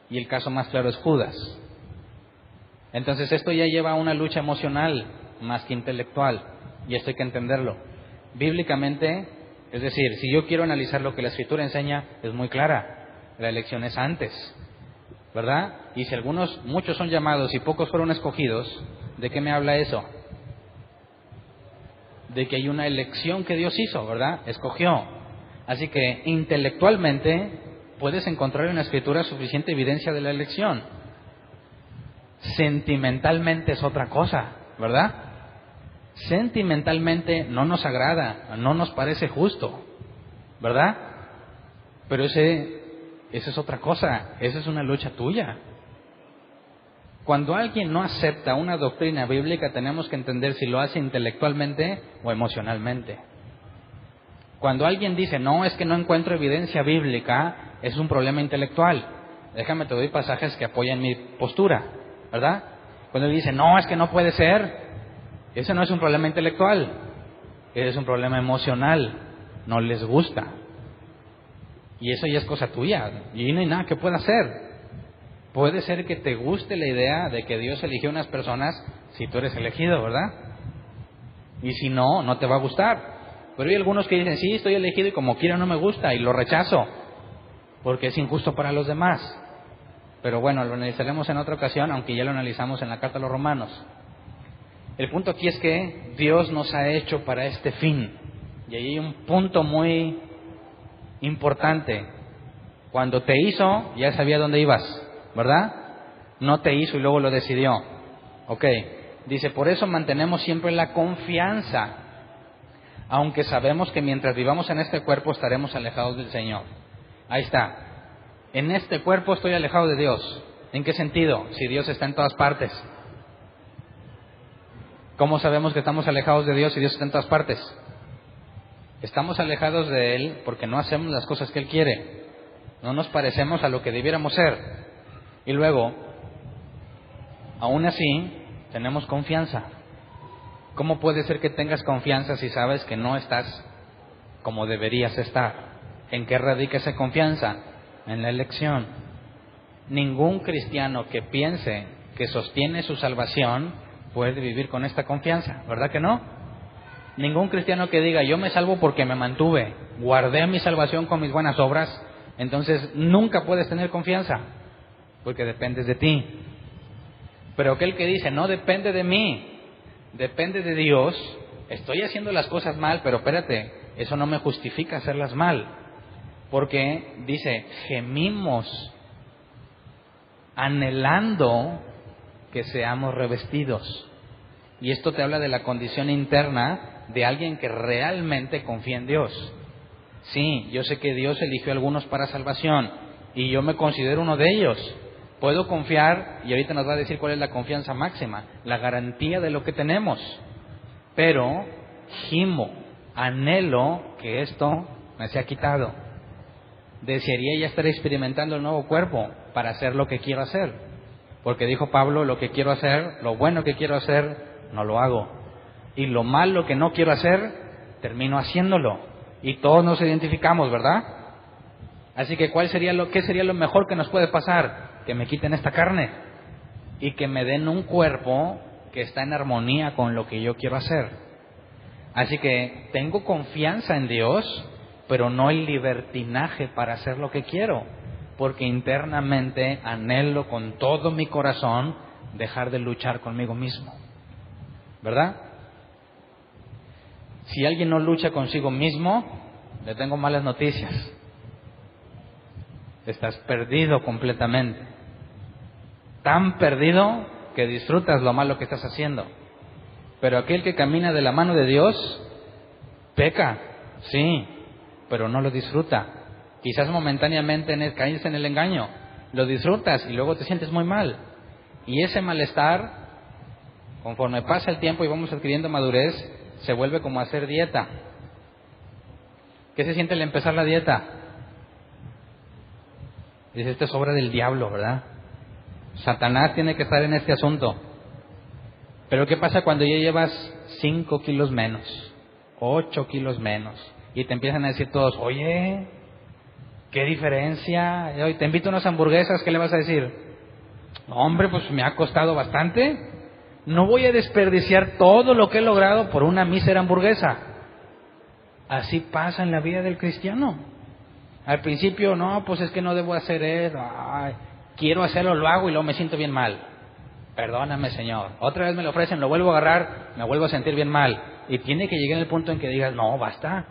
Y el caso más claro es Judas. Entonces esto ya lleva a una lucha emocional más que intelectual. Y esto hay que entenderlo. Bíblicamente, es decir, si yo quiero analizar lo que la Escritura enseña, es muy clara. La elección es antes, ¿verdad? Y si muchos son llamados y pocos fueron escogidos, ¿de qué me habla eso? De que hay una elección que Dios hizo, ¿verdad? Escogió. Así que intelectualmente puedes encontrar en la Escritura suficiente evidencia de la elección. Sentimentalmente es otra cosa, ¿verdad? Sentimentalmente no nos agrada, no nos parece justo, ¿verdad? Pero esa es otra cosa, esa es una lucha tuya. Cuando alguien no acepta una doctrina bíblica, tenemos que entender si lo hace intelectualmente o emocionalmente. Cuando alguien dice, no, es que no encuentro evidencia bíblica, es un problema intelectual. déjame te doy pasajes que apoyan mi postura, ¿verdad? Cuando dice, no, es que no puede ser, ese no es un problema intelectual, ese es un problema emocional, no les gusta. Y eso ya es cosa tuya, y no hay nada que pueda hacer. Puede ser que te guste la idea de que Dios eligió unas personas si tú eres elegido, ¿verdad? Y si no, no te va a gustar. Pero hay algunos que dicen, sí, estoy elegido y como quiera no me gusta y lo rechazo, porque es injusto para los demás. Pero bueno, lo analizaremos en otra ocasión, aunque ya lo analizamos en la carta a los Romanos. El punto aquí es que Dios nos ha hecho para este fin. Y ahí hay un punto muy importante. Cuando te hizo, ya sabía dónde ibas, ¿verdad? No te hizo y luego lo decidió. Ok, dice, por eso mantenemos siempre la confianza, aunque sabemos que mientras vivamos en este cuerpo estaremos alejados del Señor. Ahí está. En este cuerpo estoy alejado de Dios. ¿En qué sentido? Si Dios está en todas partes. ¿Cómo sabemos que estamos alejados de Dios si Dios está en todas partes? Estamos alejados de Él porque no hacemos las cosas que Él quiere. No nos parecemos a lo que debiéramos ser. Y luego, aún así, tenemos confianza. ¿Cómo puede ser que tengas confianza si sabes que no estás como deberías estar? ¿En qué radica esa confianza? En la elección. Ningún cristiano que piense que sostiene su salvación puede vivir con esta confianza, ¿verdad que no? Ningún cristiano que diga, yo me salvo porque me mantuve, guardé mi salvación con mis buenas obras, entonces nunca puedes tener confianza, porque dependes de ti. Pero aquel que dice, no depende de mí, depende de Dios, estoy haciendo las cosas mal, pero espérate, eso no me justifica hacerlas mal, porque dice, gemimos anhelando que seamos revestidos. Y esto te habla de la condición interna de alguien que realmente confía en Dios. Sí, yo sé que Dios eligió a algunos para salvación y yo me considero uno de ellos. Puedo confiar, y ahorita nos va a decir cuál es la confianza máxima, la garantía de lo que tenemos. Pero gimo, anhelo que esto me sea quitado. Desearía ya estar experimentando el nuevo cuerpo para hacer lo que quiero hacer. Porque dijo Pablo, lo que quiero hacer, lo bueno que quiero hacer, no lo hago. Y lo malo que no quiero hacer, termino haciéndolo. Y todos nos identificamos, ¿verdad? Así que ¿qué sería lo mejor que nos puede pasar? Que me quiten esta carne y que me den un cuerpo que está en armonía con lo que yo quiero hacer. Así que tengo confianza en Dios, pero no hay libertinaje para hacer lo que quiero, porque internamente anhelo con todo mi corazón dejar de luchar conmigo mismo, ¿verdad? Si alguien no lucha consigo mismo, le tengo malas noticias. Estás perdido completamente. Tan perdido que disfrutas lo malo que estás haciendo. Pero aquel que camina de la mano de Dios, peca, sí, pero no lo disfruta. Quizás momentáneamente caes en el engaño, lo disfrutas y luego te sientes muy mal. Y ese malestar, conforme pasa el tiempo y vamos adquiriendo madurez, se vuelve como hacer dieta. ¿Qué se siente al empezar la dieta? Dice, esto es obra del diablo, ¿verdad? Satanás tiene que estar en este asunto. Pero ¿qué pasa cuando ya llevas 5 kilos menos, 8 kilos menos? Y te empiezan a decir todos, oye, ¿qué diferencia? Hoy te invito a unas hamburguesas, ¿qué le vas a decir? No, hombre, pues me ha costado bastante. No voy a desperdiciar todo lo que he logrado por una mísera hamburguesa. Así pasa en la vida del cristiano. Al principio, no, pues es que no debo hacer eso. Ay, quiero hacerlo, lo hago y luego me siento bien mal. Perdóname, Señor. Otra vez me lo ofrecen, lo vuelvo a agarrar, me vuelvo a sentir bien mal. Y tiene que llegar el punto en que digas, no, basta.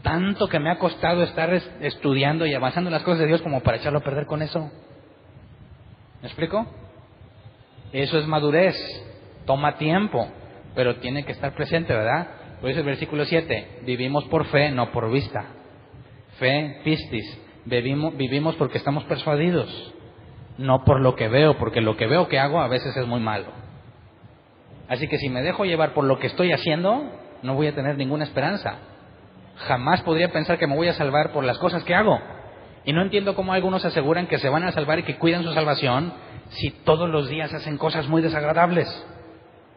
Tanto que me ha costado estar estudiando y avanzando en las cosas de Dios como para echarlo a perder con eso. ¿Me explico? Eso es madurez. Toma tiempo, pero tiene que estar presente, ¿verdad? Por eso el versículo 7, vivimos por fe, no por vista. Fe, pistis, vivimos porque estamos persuadidos, no por lo que veo, porque lo que veo que hago a veces es muy malo. Así que si me dejo llevar por lo que estoy haciendo, no voy a tener ninguna esperanza. Jamás podría pensar que me voy a salvar por las cosas que hago. Y no entiendo cómo algunos aseguran que se van a salvar y que cuidan su salvación si todos los días hacen cosas muy desagradables,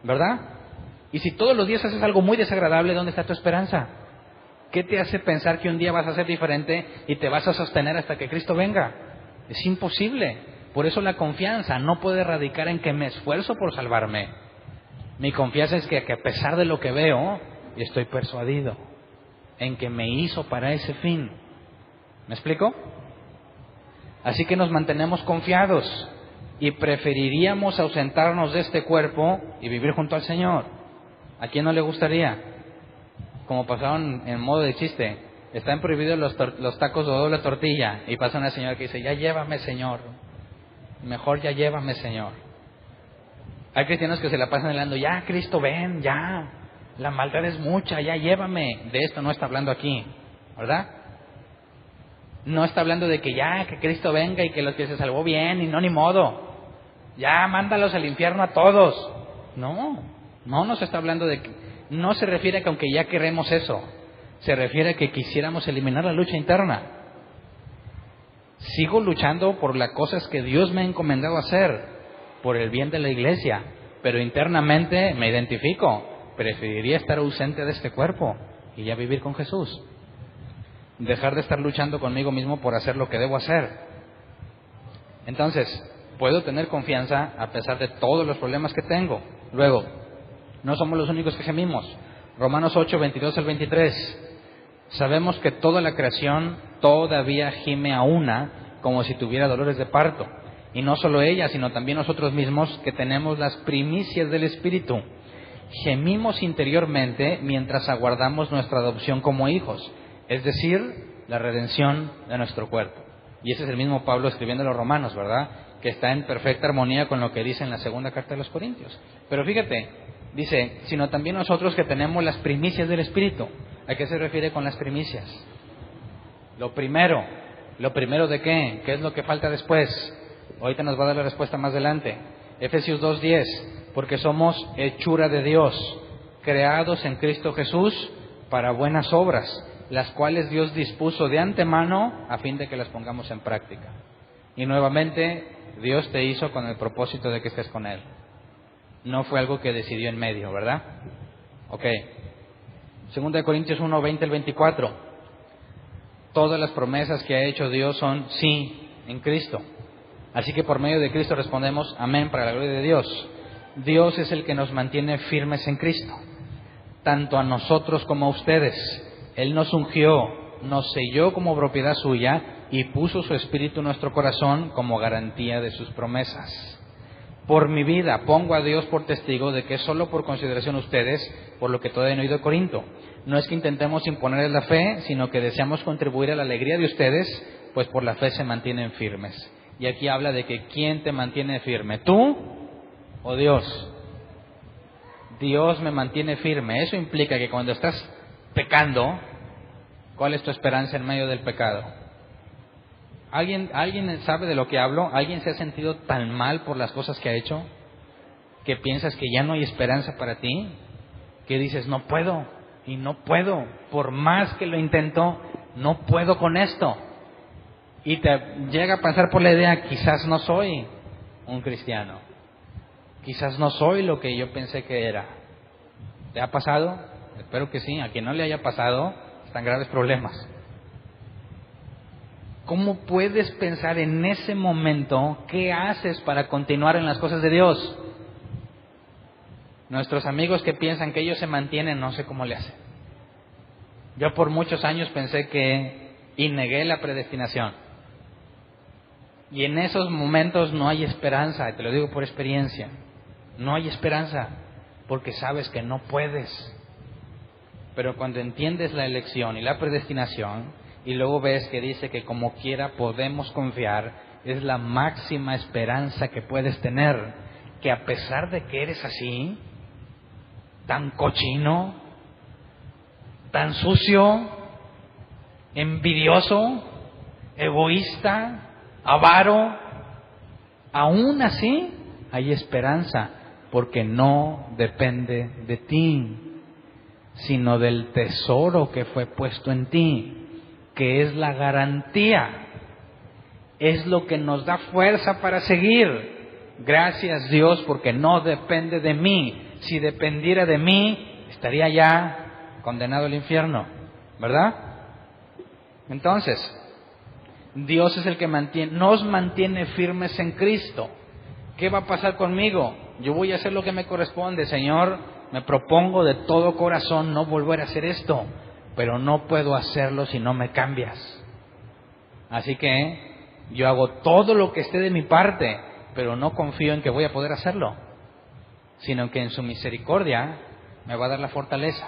¿verdad? Y si todos los días haces algo muy desagradable, ¿dónde está tu esperanza? ¿Qué te hace pensar que un día vas a ser diferente y te vas a sostener hasta que Cristo venga? Es imposible. Por eso la confianza no puede radicar en que me esfuerzo por salvarme. Mi confianza es que a pesar de lo que veo, estoy persuadido en que me hizo para ese fin. ¿Me explico? Así que nos mantenemos confiados y preferiríamos ausentarnos de este cuerpo y vivir junto al Señor. ¿A quién no le gustaría? Como pasaron en modo de chiste, están prohibidos los tacos de doble tortilla y pasa una señora que dice, ya llévame Señor, mejor ya llévame Señor. Hay cristianos que se la pasan hablando, ya Cristo ven, ya, la maldad es mucha, ya llévame. De esto no está hablando aquí, ¿verdad? No está hablando de que ya, que Cristo venga y que los que se salvó bien y no ni modo, ya mándalos al infierno a todos. No se está hablando de que, no se refiere a que aunque ya queremos eso, se refiere a que quisiéramos eliminar la lucha interna. Sigo luchando por las cosas que Dios me ha encomendado hacer, por el bien de la iglesia, pero internamente me identifico, preferiría estar ausente de este cuerpo y ya vivir con Jesús. Dejar de estar luchando conmigo mismo por hacer lo que debo hacer. Entonces, puedo tener confianza a pesar de todos los problemas que tengo. Luego, no somos los únicos que gemimos. Romanos 8, 22 al 23. Sabemos que toda la creación todavía gime a una como si tuviera dolores de parto. Y no solo ella, sino también nosotros mismos que tenemos las primicias del Espíritu. Gemimos interiormente mientras aguardamos nuestra adopción como hijos, es decir, la redención de nuestro cuerpo. Y ese es el mismo Pablo escribiendo a los Romanos, ¿verdad? Que está en perfecta armonía con lo que dice en la segunda carta de los Corintios. Pero fíjate, dice, sino también nosotros que tenemos las primicias del Espíritu. ¿A qué se refiere con las primicias? Lo primero ¿de qué? ¿Qué es lo que falta después? Ahorita nos va a dar la respuesta más adelante. Efesios 2:10, porque somos hechura de Dios, creados en Cristo Jesús para buenas obras, las cuales Dios dispuso de antemano a fin de que las pongamos en práctica. Y nuevamente, Dios te hizo con el propósito de que estés con Él. No fue algo que decidió en medio, ¿verdad? Ok. 2 Corintios 1, 20 al 24. Todas las promesas que ha hecho Dios son sí en Cristo. Así que por medio de Cristo respondemos amén para la gloria de Dios. Dios es el que nos mantiene firmes en Cristo, tanto a nosotros como a ustedes. Él nos ungió, nos selló como propiedad suya y puso su Espíritu en nuestro corazón como garantía de sus promesas. Por mi vida pongo a Dios por testigo de que es solo por consideración a ustedes por lo que todavía no he ido a Corinto. No es que intentemos imponerles la fe, sino que deseamos contribuir a la alegría de ustedes, pues por la fe se mantienen firmes. Y aquí habla de que ¿quién te mantiene firme? ¿Tú o Dios? Dios me mantiene firme. Eso implica que cuando estás pecando, ¿cuál es tu esperanza en medio del pecado? ¿Alguien sabe de lo que hablo? ¿Alguien se ha sentido tan mal por las cosas que ha hecho que piensas que ya no hay esperanza para ti? Que dices, no puedo, y no puedo, por más que lo intento, no puedo con esto. Y te llega a pasar por la idea, quizás no soy un cristiano, quizás no soy lo que yo pensé que era. ¿Te ha pasado? Espero que sí. A quien no le haya pasado, están graves problemas. ¿Cómo puedes pensar en ese momento qué haces para continuar en las cosas de Dios? Nuestros amigos que piensan que ellos se mantienen, no sé cómo le hacen. Yo por muchos años pensé y negué la predestinación. Y en esos momentos no hay esperanza, te lo digo por experiencia. No hay esperanza, porque sabes que no puedes. Pero cuando entiendes la elección y la predestinación, y luego ves que dice que como quiera podemos confiar, es la máxima esperanza que puedes tener, que a pesar de que eres así, tan cochino, tan sucio, envidioso, egoísta, avaro, aún así hay esperanza, porque no depende de ti, sino del tesoro que fue puesto en ti, que es la garantía es lo que nos da fuerza para seguir. Gracias Dios, porque no depende de mí. Si dependiera de mí, estaría ya condenado al infierno, ¿verdad? Entonces, Dios es el que nos mantiene firmes en Cristo. ¿Qué va a pasar conmigo? Yo voy a hacer lo que me corresponde. Señor, me propongo de todo corazón no volver a hacer esto, pero no puedo hacerlo si no me cambias. Así que yo hago todo lo que esté de mi parte, pero no confío en que voy a poder hacerlo, sino que en su misericordia me va a dar la fortaleza.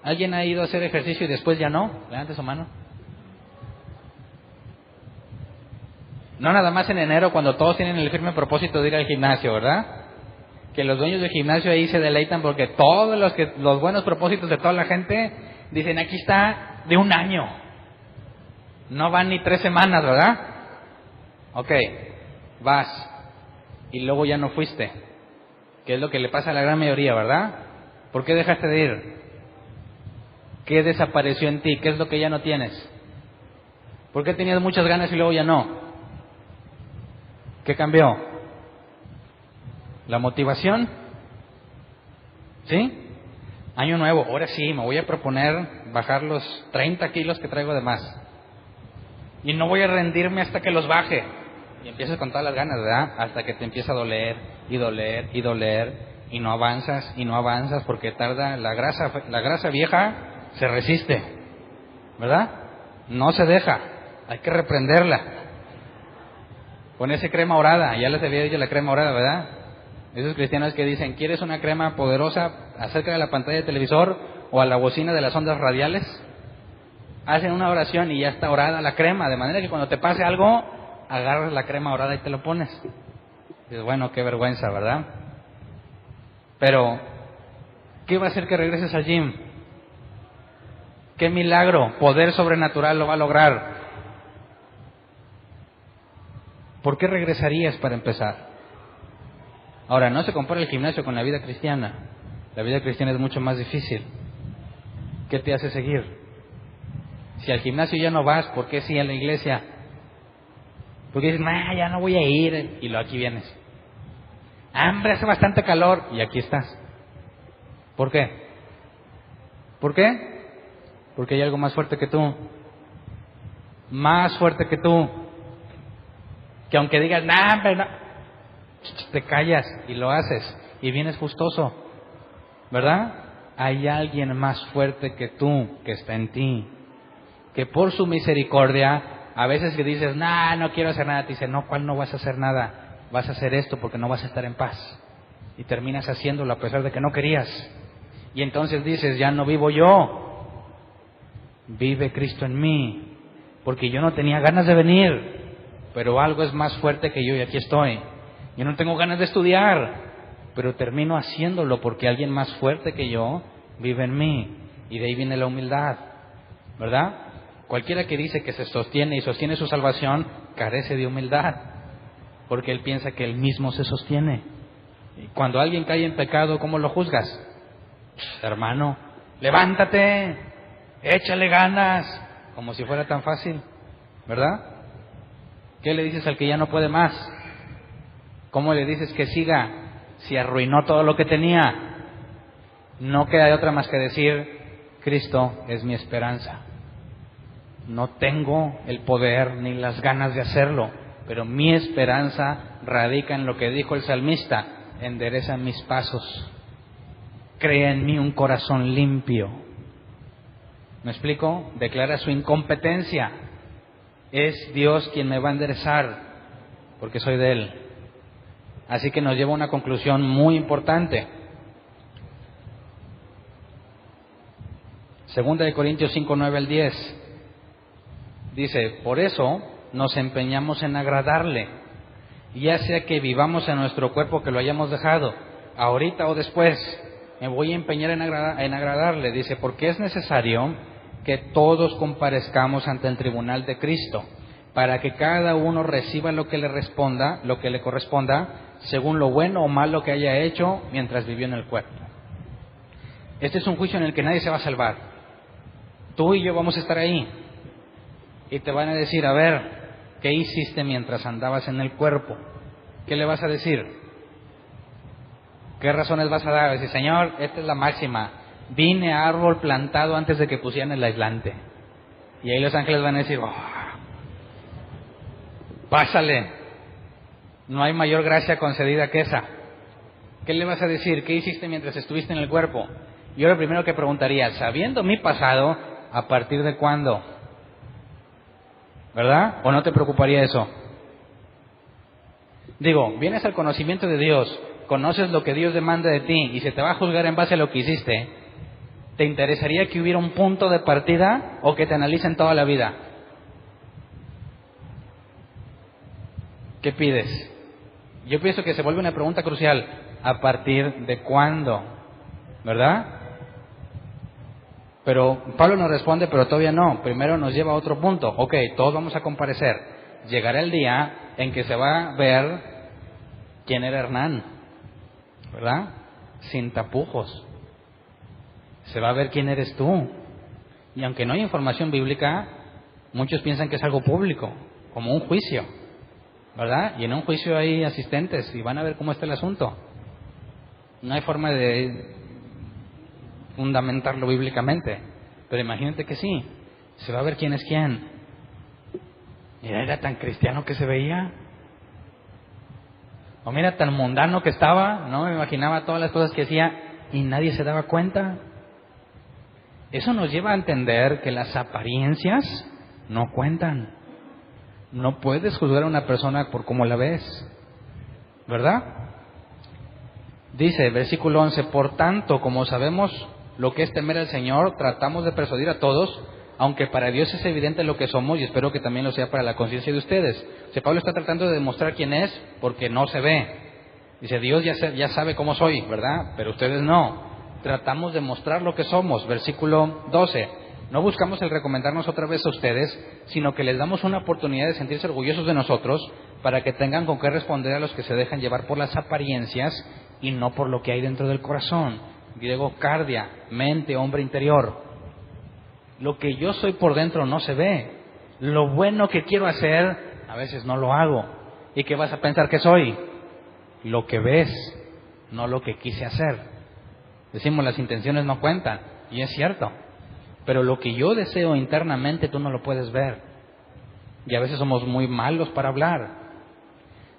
¿Alguien ha ido a hacer ejercicio y después ya no? Levante su mano. No nada más en enero, cuando todos tienen el firme propósito de ir al gimnasio, ¿verdad? Que los dueños del gimnasio ahí se deleitan porque todos los buenos propósitos de toda la gente dicen, aquí está de un año. No van ni 3 semanas, ¿verdad? Ok, vas y luego ya no fuiste, que es lo que le pasa a la gran mayoría, ¿verdad? ¿Por qué dejaste de ir? ¿Qué desapareció en ti? ¿Qué es lo que ya no tienes? ¿Por qué tenías muchas ganas y luego ya no? ¿Qué cambió? ¿La motivación? ¿Sí? Año nuevo, ahora sí, me voy a proponer bajar los 30 kilos que traigo de más. Y no voy a rendirme hasta que los baje. Y empiezas con todas las ganas, ¿verdad? Hasta que te empieza a doler, y doler, y doler, y no avanzas, porque tarda, la grasa vieja se resiste, ¿verdad? No se deja, hay que reprenderla. Ponerse crema orada, ya les había dicho la crema orada, ¿verdad? Esos cristianos que dicen, ¿quieres una crema poderosa? Acerca de la pantalla de televisor o a la bocina de las ondas radiales. Hacen una oración y ya está orada la crema, de manera que cuando te pase algo, agarras la crema orada y te lo pones. Dices, bueno, qué vergüenza, ¿verdad? Pero, ¿qué va a hacer que regreses al gym? ¿Qué milagro, poder sobrenatural lo va a lograr? ¿Por qué regresarías para empezar? Ahora, no se compara el gimnasio con la vida cristiana. La vida cristiana es mucho más difícil. ¿Qué te hace seguir? Si al gimnasio ya no vas, ¿por qué sí a la iglesia? Porque dices, ya no voy a ir, y luego aquí vienes. Hombre, hace bastante calor, y aquí estás. ¿Por qué? ¿Por qué? Porque hay algo más fuerte que tú. Más fuerte que tú. Que aunque digas, hombre, no, te callas y lo haces, y vienes gustoso, ¿verdad? Hay alguien más fuerte que tú, que está en ti, que por su misericordia, a veces que dices, no quiero hacer nada, te dice, ¿cuál no vas a hacer nada? Vas a hacer esto porque no vas a estar en paz. Y terminas haciéndolo a pesar de que no querías. Y entonces dices, ya no vivo yo, vive Cristo en mí, porque yo no tenía ganas de venir, pero algo es más fuerte que yo y aquí estoy. Yo no tengo ganas de estudiar, pero termino haciéndolo porque alguien más fuerte que yo vive en mí. Y de ahí viene la humildad, ¿verdad? Cualquiera que dice que se sostiene y sostiene su salvación, carece de humildad, porque él piensa que él mismo se sostiene. Y cuando alguien cae en pecado, ¿cómo lo juzgas? Hermano, levántate, échale ganas, como si fuera tan fácil, ¿verdad? ¿Qué le dices al que ya no puede más? ¿Cómo le dices que siga si arruinó todo lo que tenía? No queda de otra más que decir, Cristo es mi esperanza. No tengo el poder ni las ganas de hacerlo, pero mi esperanza radica en lo que dijo el salmista, endereza mis pasos, crea en mí un corazón limpio. ¿Me explico? Declara su incompetencia. Es Dios quien me va a enderezar, porque soy de Él. Así que nos lleva a una conclusión muy importante. 2 de Corintios 5, 9 al 10. Dice, por eso nos empeñamos en agradarle, ya sea que vivamos en nuestro cuerpo que lo hayamos dejado, ahorita o después, me voy a empeñar en agradarle. Dice, porque es necesario que todos comparezcamos ante el tribunal de Cristo, para que cada uno reciba lo que le corresponda, según lo bueno o malo que haya hecho mientras vivió en el cuerpo. Este es un juicio en el que nadie se va a salvar. Tú y yo vamos a estar ahí. Y te van a decir, a ver, ¿qué hiciste mientras andabas en el cuerpo? ¿Qué le vas a decir? ¿Qué razones vas a dar? Decir, Señor, esta es la máxima. Vine a árbol plantado antes de que pusieran el aislante. Y ahí los ángeles van a decir, oh, pásale. No hay mayor gracia concedida que esa. ¿Qué le vas a decir? ¿Qué hiciste mientras estuviste en el cuerpo? Yo lo primero que preguntaría, sabiendo mi pasado, ¿a partir de cuándo? ¿Verdad? ¿O no te preocuparía eso? Digo, vienes al conocimiento de Dios, conoces lo que Dios demanda de ti y se te va a juzgar en base a lo que hiciste. ¿Te interesaría que hubiera un punto de partida o que te analicen toda la vida? ¿Qué pides? Yo pienso que se vuelve una pregunta crucial. ¿A partir de cuándo? ¿Verdad? Pero Pablo nos responde, pero todavía no. Primero nos lleva a otro punto. Ok, todos vamos a comparecer. Llegará el día en que se va a ver quién era Hernán, ¿verdad? Sin tapujos. Se va a ver quién eres tú. Y aunque no hay información bíblica, muchos piensan que es algo público, como un juicio, ¿verdad? Y en un juicio hay asistentes y van a ver cómo está el asunto. No hay forma de fundamentarlo bíblicamente, pero imagínate que sí, se va a ver quién es quién. Mira, era tan cristiano que se veía, o mira, tan mundano que estaba, ¿no? Me imaginaba todas las cosas que hacía y nadie se daba cuenta. Eso nos lleva a entender que las apariencias no cuentan. No puedes juzgar a una persona por cómo la ves, ¿verdad? Dice, versículo 11, por tanto, como sabemos lo que es temer al Señor, tratamos de persuadir a todos, aunque para Dios es evidente lo que somos y espero que también lo sea para la conciencia de ustedes. O sea, Pablo está tratando de demostrar quién es porque no se ve. Dice, Dios ya sabe cómo soy, ¿verdad? Pero ustedes no. Tratamos de mostrar lo que somos. Versículo 12, no buscamos el recomendarnos otra vez a ustedes, sino que les damos una oportunidad de sentirse orgullosos de nosotros para que tengan con qué responder a los que se dejan llevar por las apariencias y no por lo que hay dentro del corazón. Griego, cardia, mente, hombre interior. Lo que yo soy por dentro no se ve. Lo bueno que quiero hacer, a veces no lo hago. ¿Y qué vas a pensar que soy? Lo que ves, no lo que quise hacer. Decimos, las intenciones no cuentan, y es cierto. Pero lo que yo deseo internamente tú no lo puedes ver. Y a veces somos muy malos para hablar.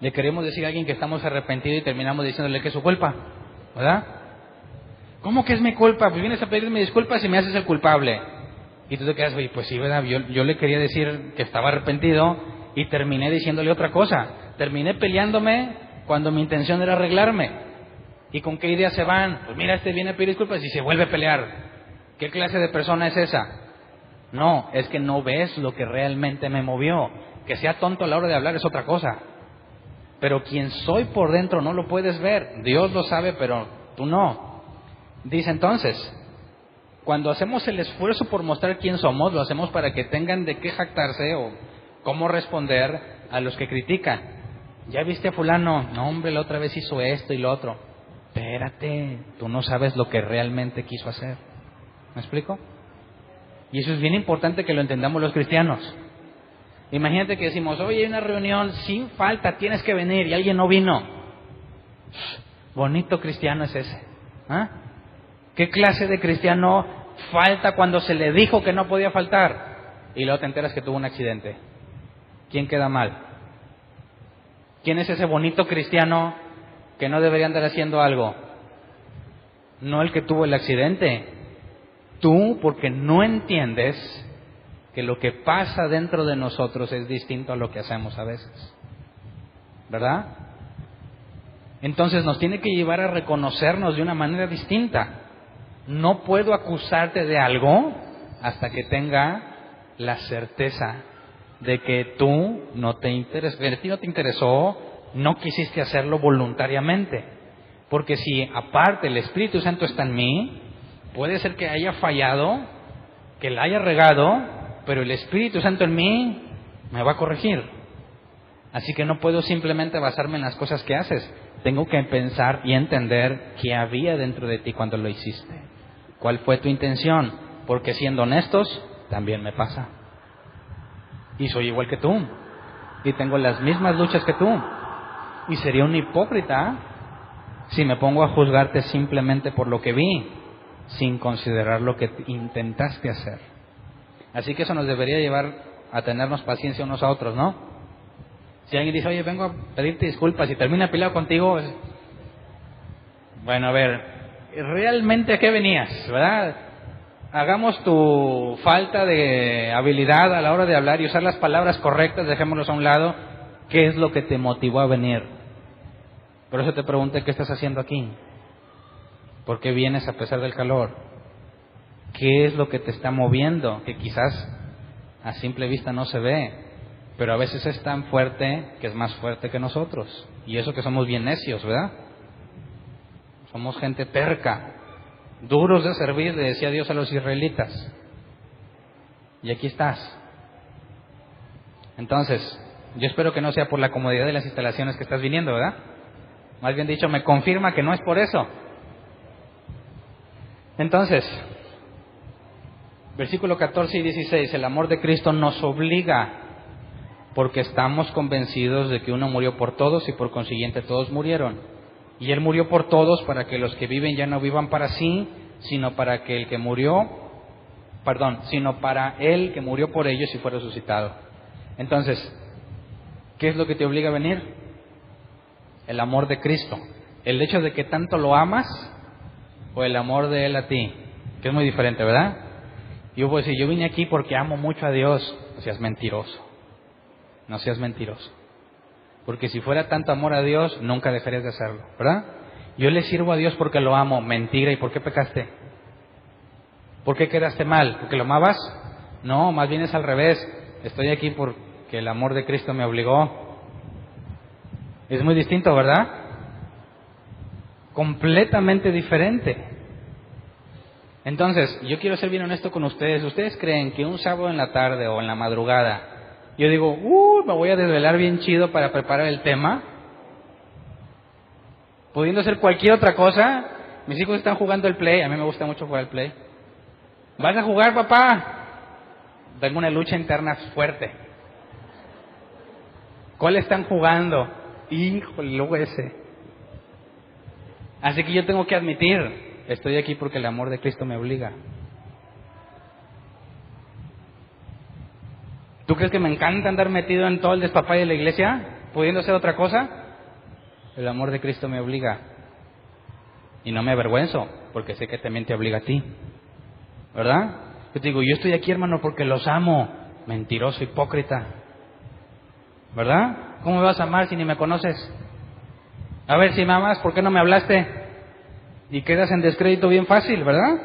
Le queremos decir a alguien que estamos arrepentidos y terminamos diciéndole que es su culpa, ¿verdad? ¿Cómo que es mi culpa? Pues vienes a pedirme disculpas y me haces el culpable. Y tú te quedas, oye, pues sí, ¿verdad? Yo le quería decir que estaba arrepentido y terminé diciéndole otra cosa. Terminé peleándome cuando mi intención era arreglarme. ¿Y con qué ideas se van? Pues mira, este viene a pedir disculpas y se vuelve a pelear. ¿Qué clase de persona es esa? No, es que no ves lo que realmente me movió. Que sea tonto a la hora de hablar es otra cosa. Pero quien soy por dentro no lo puedes ver. Dios lo sabe, pero tú no. Dice entonces, cuando hacemos el esfuerzo por mostrar quién somos, lo hacemos para que tengan de qué jactarse o cómo responder a los que critican. ¿Ya viste a fulano? No, hombre, la otra vez hizo esto y lo otro. Espérate, tú no sabes lo que realmente quiso hacer. ¿Me explico? Y eso es bien importante que lo entendamos los cristianos. Imagínate que decimos, oye, hay una reunión sin falta, tienes que venir, y alguien no vino. Bonito cristiano es ese. ¿Ah? ¿Qué clase de cristiano falta cuando se le dijo que no podía faltar? Y luego te enteras que tuvo un accidente. ¿Quién queda mal? ¿Quién es ese bonito cristiano que no debería andar haciendo algo? No el que tuvo el accidente. Tú, porque no entiendes que lo que pasa dentro de nosotros es distinto a lo que hacemos a veces, ¿verdad? Entonces nos tiene que llevar a reconocernos de una manera distinta. No puedo acusarte de algo hasta que tenga la certeza de que tú no te interesó, no quisiste hacerlo voluntariamente. Porque si aparte el Espíritu Santo está en mí, puede ser que haya fallado, que la haya regado, pero el Espíritu Santo en mí me va a corregir. Así que no puedo simplemente basarme en las cosas que haces. Tengo que pensar y entender qué había dentro de ti cuando lo hiciste. ¿Cuál fue tu intención? Porque siendo honestos, también me pasa. Y soy igual que tú. y tengo las mismas luchas que tú. Y sería un hipócrita si me pongo a juzgarte simplemente por lo que vi, sin considerar lo que intentaste hacer. Así que eso nos debería llevar a tenernos paciencia unos a otros, ¿no? Si alguien dice, oye, vengo a pedirte disculpas y termina peleado contigo, bueno, a ver, ¿realmente a qué venías, verdad? Hagamos tu falta de habilidad a la hora de hablar y usar las palabras correctas, dejémoslos a un lado. ¿Qué es lo que te motivó a venir? Por eso te pregunté, ¿qué estás haciendo aquí? ¿Por qué vienes a pesar del calor? ¿Qué es lo que te está moviendo? Que quizás a simple vista no se ve, pero a veces es tan fuerte que es más fuerte que nosotros. Y eso que somos bien necios, ¿verdad? Somos gente terca, duros de servir, le decía Dios a los israelitas. Y aquí estás. Entonces, yo espero que no sea por la comodidad de las instalaciones que estás viniendo, ¿verdad? Más bien dicho, me confirma que no es por eso. Entonces, versículo 14 y 16, el amor de Cristo nos obliga, porque estamos convencidos de que uno murió por todos y por consiguiente todos murieron. Y Él murió por todos para que los que viven ya no vivan para sí, sino para Él que murió por ellos y fue resucitado. Entonces, ¿qué es lo que te obliga a venir? El amor de Cristo. El hecho de que tanto lo amas o el amor de Él a ti, que es muy diferente, ¿verdad? Yo puedo decir, yo vine aquí porque amo mucho a Dios. No seas mentiroso. No seas mentiroso. Porque si fuera tanto amor a Dios, nunca dejarías de hacerlo, ¿verdad? Yo le sirvo a Dios porque lo amo. Mentira. ¿Y por qué pecaste? ¿Por qué quedaste mal? ¿Porque lo amabas? No, más bien es al revés. Estoy aquí porque el amor de Cristo me obligó. Es muy distinto, ¿verdad? Completamente diferente. Entonces, yo quiero ser bien honesto con ustedes. ¿Ustedes creen que un sábado en la tarde o en la madrugada yo digo, me voy a desvelar bien chido para preparar el tema? Pudiendo hacer cualquier otra cosa. Mis hijos están jugando el Play. A mí me gusta mucho jugar el Play. ¿Vas a jugar, papá? Tengo una lucha interna fuerte. ¿Cuál están jugando? Híjole, luego ese. Así que yo tengo que admitir, estoy aquí porque el amor de Cristo me obliga. ¿Tú crees que me encanta andar metido en todo el despapalle de la iglesia, pudiendo hacer otra cosa? El amor de Cristo me obliga. Y no me avergüenzo, porque sé que también te obliga a ti. ¿Verdad? Yo te digo, yo estoy aquí, hermano, porque los amo. Mentiroso, hipócrita. ¿Verdad? ¿Cómo me vas a amar si ni me conoces? A ver, si me amas, ¿por qué no me hablaste? Y quedas en descrédito bien fácil, ¿verdad?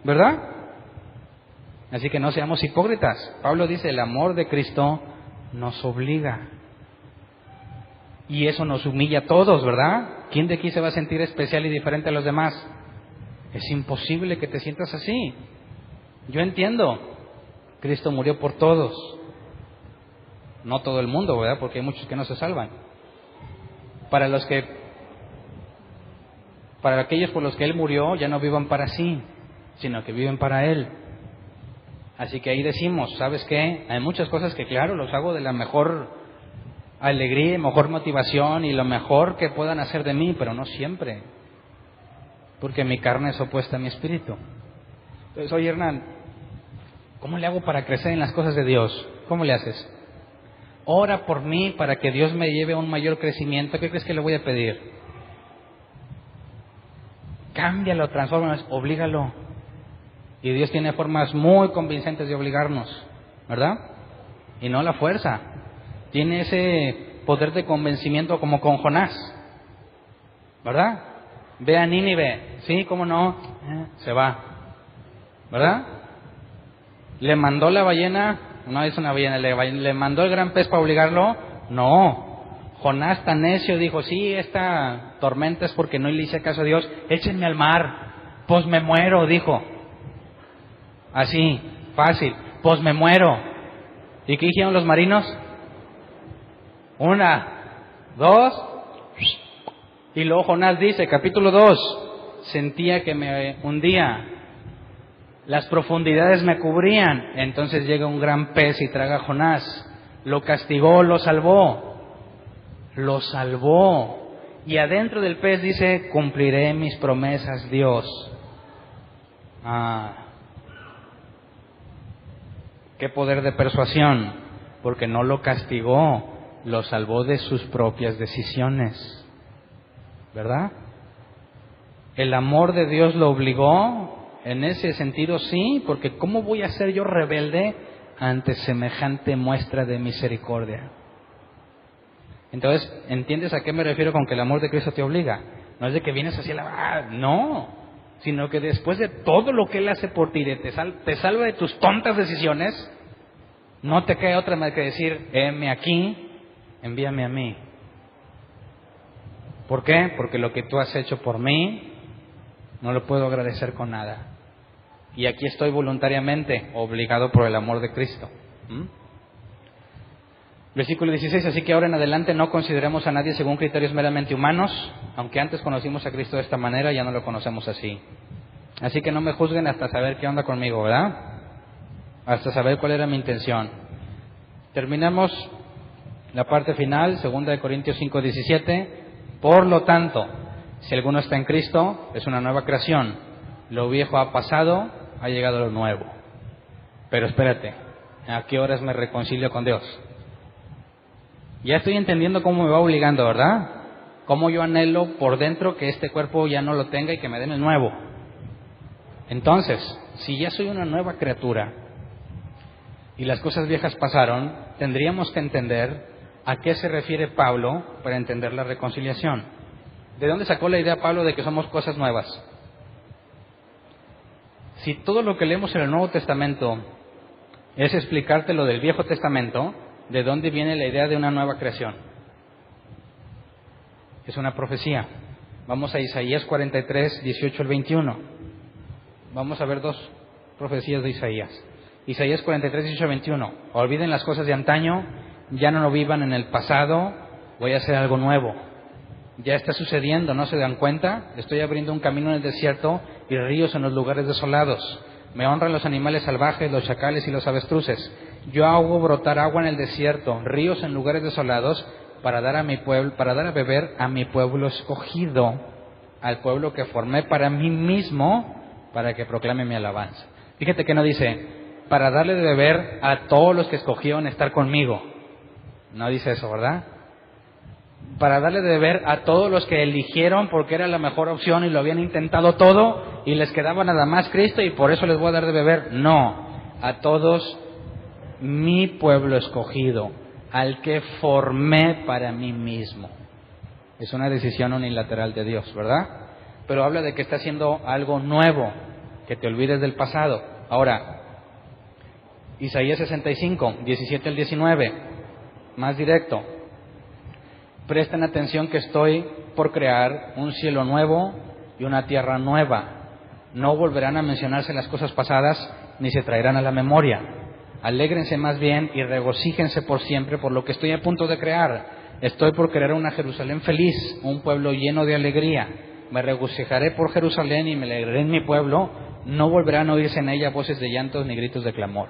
¿Verdad? Así que no seamos hipócritas. Pablo dice, el amor de Cristo nos obliga. Y eso nos humilla a todos, ¿verdad? ¿Quién de aquí se va a sentir especial y diferente a los demás? Es imposible que te sientas así. Yo entiendo. Cristo murió por todos. No todo el mundo, ¿verdad? Porque hay muchos que no se salvan. Para aquellos por los que Él murió, ya no vivan para sí, sino que viven para Él. Así que ahí decimos, ¿sabes qué? Hay muchas cosas que, claro, los hago de la mejor alegría, mejor motivación y lo mejor que puedan hacer de mí, pero no siempre. Porque mi carne es opuesta a mi espíritu. Entonces, oye, Hernán, ¿cómo le hago para crecer en las cosas de Dios? ¿Cómo le haces? Ora por mí para que Dios me lleve a un mayor crecimiento. ¿Qué crees que le voy a pedir? Cámbialo, transfórmalo, oblígalo. Y Dios tiene formas muy convincentes de obligarnos, ¿verdad? Y no la fuerza. Tiene ese poder de convencimiento como con Jonás, ¿verdad? Ve a Nínive, ¿sí? ¿Cómo no? Se va, ¿verdad? Le mandó la ballena, no es una ballena, le mandó el gran pez para obligarlo. No, Jonás tan necio dijo, sí, esta tormenta es porque no le hice caso a Dios, échenme al mar, pues me muero, dijo. Así, fácil, pues me muero. ¿Y qué dijeron los marinos? 1, 2, y luego Jonás dice, capítulo 2, sentía que me hundía, las profundidades me cubrían, entonces llega un gran pez y traga a Jonás. lo castigó, lo salvó. Lo salvó. Y adentro del pez dice, cumpliré mis promesas, Dios. Qué poder de persuasión, porque no lo castigó, lo salvó de sus propias decisiones, ¿verdad? El amor de Dios lo obligó, en ese sentido sí, porque ¿cómo voy a ser yo rebelde ante semejante muestra de misericordia? Entonces, ¿entiendes a qué me refiero con que el amor de Cristo te obliga? No es de que vienes hacia no, sino que después de todo lo que Él hace por ti, te salva de tus tontas decisiones, no te queda otra más que decir, heme aquí, envíame a mí. ¿Por qué? Porque lo que tú has hecho por mí, no lo puedo agradecer con nada. Y aquí estoy voluntariamente, obligado por el amor de Cristo. Versículo 16, así que ahora en adelante no consideremos a nadie según criterios meramente humanos, aunque antes conocimos a Cristo de esta manera, ya no lo conocemos así. Así que no me juzguen hasta saber qué onda conmigo, ¿verdad? Hasta saber cuál era mi intención. Terminamos la parte final, 2 Corintios 5:17. Por lo tanto, si alguno está en Cristo, es una nueva creación. Lo viejo ha pasado, ha llegado lo nuevo. Pero espérate, ¿a qué horas me reconcilio con Dios? Ya estoy entendiendo cómo me va obligando, ¿verdad? Cómo yo anhelo por dentro que este cuerpo ya no lo tenga y que me den el nuevo. Entonces, si ya soy una nueva criatura y las cosas viejas pasaron, tendríamos que entender a qué se refiere Pablo para entender la reconciliación. ¿De dónde sacó la idea Pablo de que somos cosas nuevas? Si todo lo que leemos en el Nuevo Testamento es explicarte lo del Viejo Testamento, ¿de dónde viene la idea de una nueva creación? Es una profecía. Vamos a Isaías 43, 18 al 21. Vamos a ver dos profecías de Isaías. Isaías 43, 18 al 21. Olviden las cosas de antaño, ya no lo vivan en el pasado, voy a hacer algo nuevo. Ya está sucediendo, ¿no se dan cuenta? Estoy abriendo un camino en el desierto y ríos en los lugares desolados. Me honran los animales salvajes, los chacales y los avestruces. Yo hago brotar agua en el desierto, ríos en lugares desolados, para dar a beber a mi pueblo escogido, al pueblo que formé para mí mismo, para que proclame mi alabanza. Fíjate que no dice, para darle de beber a todos los que escogieron estar conmigo. No dice eso, ¿verdad? Para darle de beber a todos los que eligieron porque era la mejor opción y lo habían intentado todo y les quedaba nada más Cristo y por eso les voy a dar de beber. No, a todos mi pueblo escogido, al que formé para mí mismo. Es una decisión unilateral de Dios, ¿verdad? Pero habla de que está haciendo algo nuevo, que te olvides del pasado. Ahora, Isaías 65, 17 al 19, más directo. Presten atención que estoy por crear un cielo nuevo y una tierra nueva. No volverán a mencionarse las cosas pasadas, ni se traerán a la memoria. Alégrense más bien y regocíjense por siempre por lo que estoy a punto de crear. Estoy por crear una Jerusalén feliz, un pueblo lleno de alegría. Me regocijaré por Jerusalén y me alegraré en mi pueblo. No volverán a oírse en ella voces de llantos ni gritos de clamor.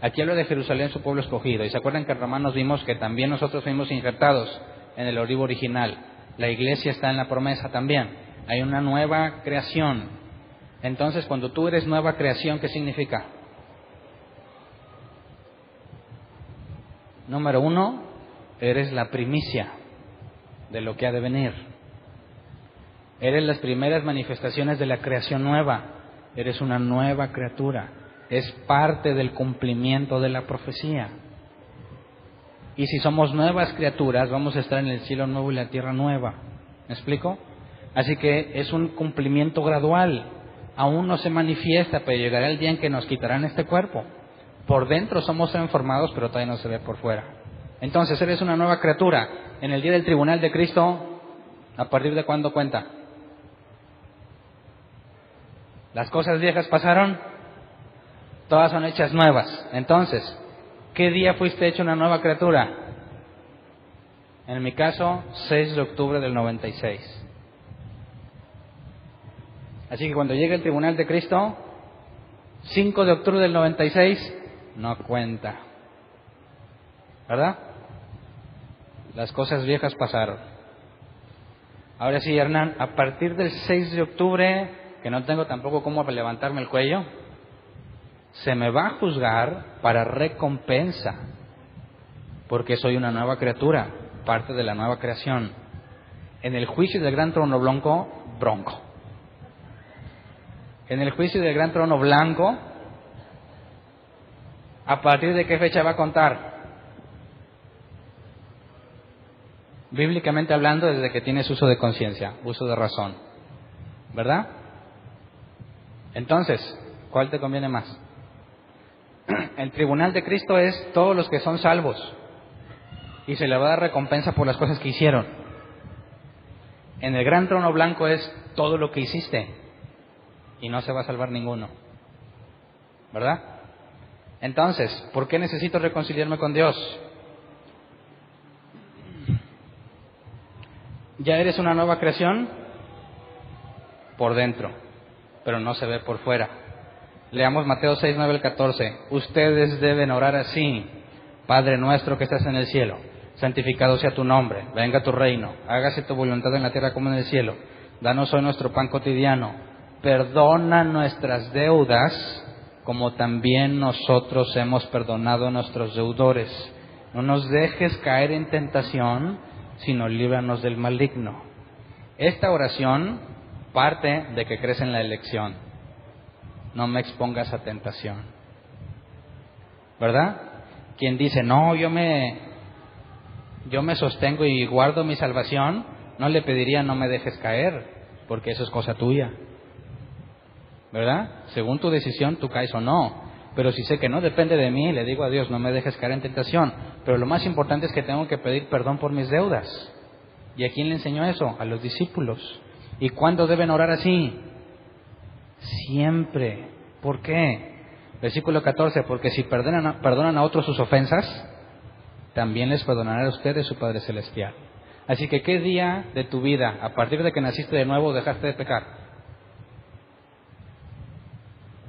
Aquí habla de Jerusalén, su pueblo escogido. Y se acuerdan que en Romanos vimos que también nosotros fuimos injertados en el olivo original. La iglesia está en la promesa también. Hay una nueva creación. Entonces, cuando tú eres nueva creación, ¿qué significa? Número 1, eres la primicia de lo que ha de venir. Eres las primeras manifestaciones de la creación nueva. Eres una nueva criatura. Es parte del cumplimiento de la profecía. Y si somos nuevas criaturas, vamos a estar en el cielo nuevo y la tierra nueva. ¿Me explico? Así que es un cumplimiento gradual. Aún no se manifiesta, pero llegará el día en que nos quitarán este cuerpo. Por dentro somos transformados, pero todavía no se ve por fuera. Entonces, eres una nueva criatura. En el día del tribunal de Cristo, ¿a partir de cuándo cuenta? Las cosas viejas pasaron, todas son hechas nuevas. Entonces, ¿qué día fuiste hecho una nueva criatura? En mi caso, 6 de octubre del 96. Así que cuando llegue el tribunal de Cristo, 5 de octubre del 96, no cuenta. ¿verdad? Las cosas viejas pasaron. Ahora sí, Hernán, a partir del 6 de octubre, que no tengo tampoco cómo levantarme el cuello, se me va a juzgar para recompensa, porque soy una nueva criatura, parte de la nueva creación. En el juicio del gran trono bronco. En el juicio del gran trono blanco, ¿a partir de qué fecha va a contar? Bíblicamente hablando, desde que tienes uso de conciencia, uso de razón, ¿verdad? Entonces, ¿cuál te conviene más? El tribunal de Cristo es todos los que son salvos y se le va a dar recompensa por las cosas que hicieron. En el gran trono blanco es todo lo que hiciste y no se va a salvar ninguno, ¿verdad? Entonces, ¿por qué necesito reconciliarme con Dios? Ya eres una nueva creación por dentro, pero no se ve por fuera. Leamos Mateo 6, 9 al 14. Ustedes deben orar así: Padre nuestro que estás en el cielo, santificado sea tu nombre, venga tu reino, hágase tu voluntad en la tierra como en el cielo. Danos hoy nuestro pan cotidiano, perdona nuestras deudas como también nosotros hemos perdonado a nuestros deudores. No nos dejes caer en tentación, sino líbranos del maligno. Esta oración parte de que crees en la elección. No me expongas a tentación, ¿verdad? Quien dice, no, yo me sostengo y guardo mi salvación, no le pediría no me dejes caer, porque eso es cosa tuya, ¿verdad? Según tu decisión, tú caes o no. Pero si sé que no depende de mí, le digo a Dios, no me dejes caer en tentación. Pero lo más importante es que tengo que pedir perdón por mis deudas. ¿Y a quién le enseñó eso? A los discípulos. ¿Y cuándo deben orar así? Siempre. ¿Por qué? Versículo 14, porque si perdonan a otros sus ofensas, también les perdonará a ustedes su Padre Celestial. Así que, ¿qué día de tu vida, a partir de que naciste de nuevo, dejaste de pecar?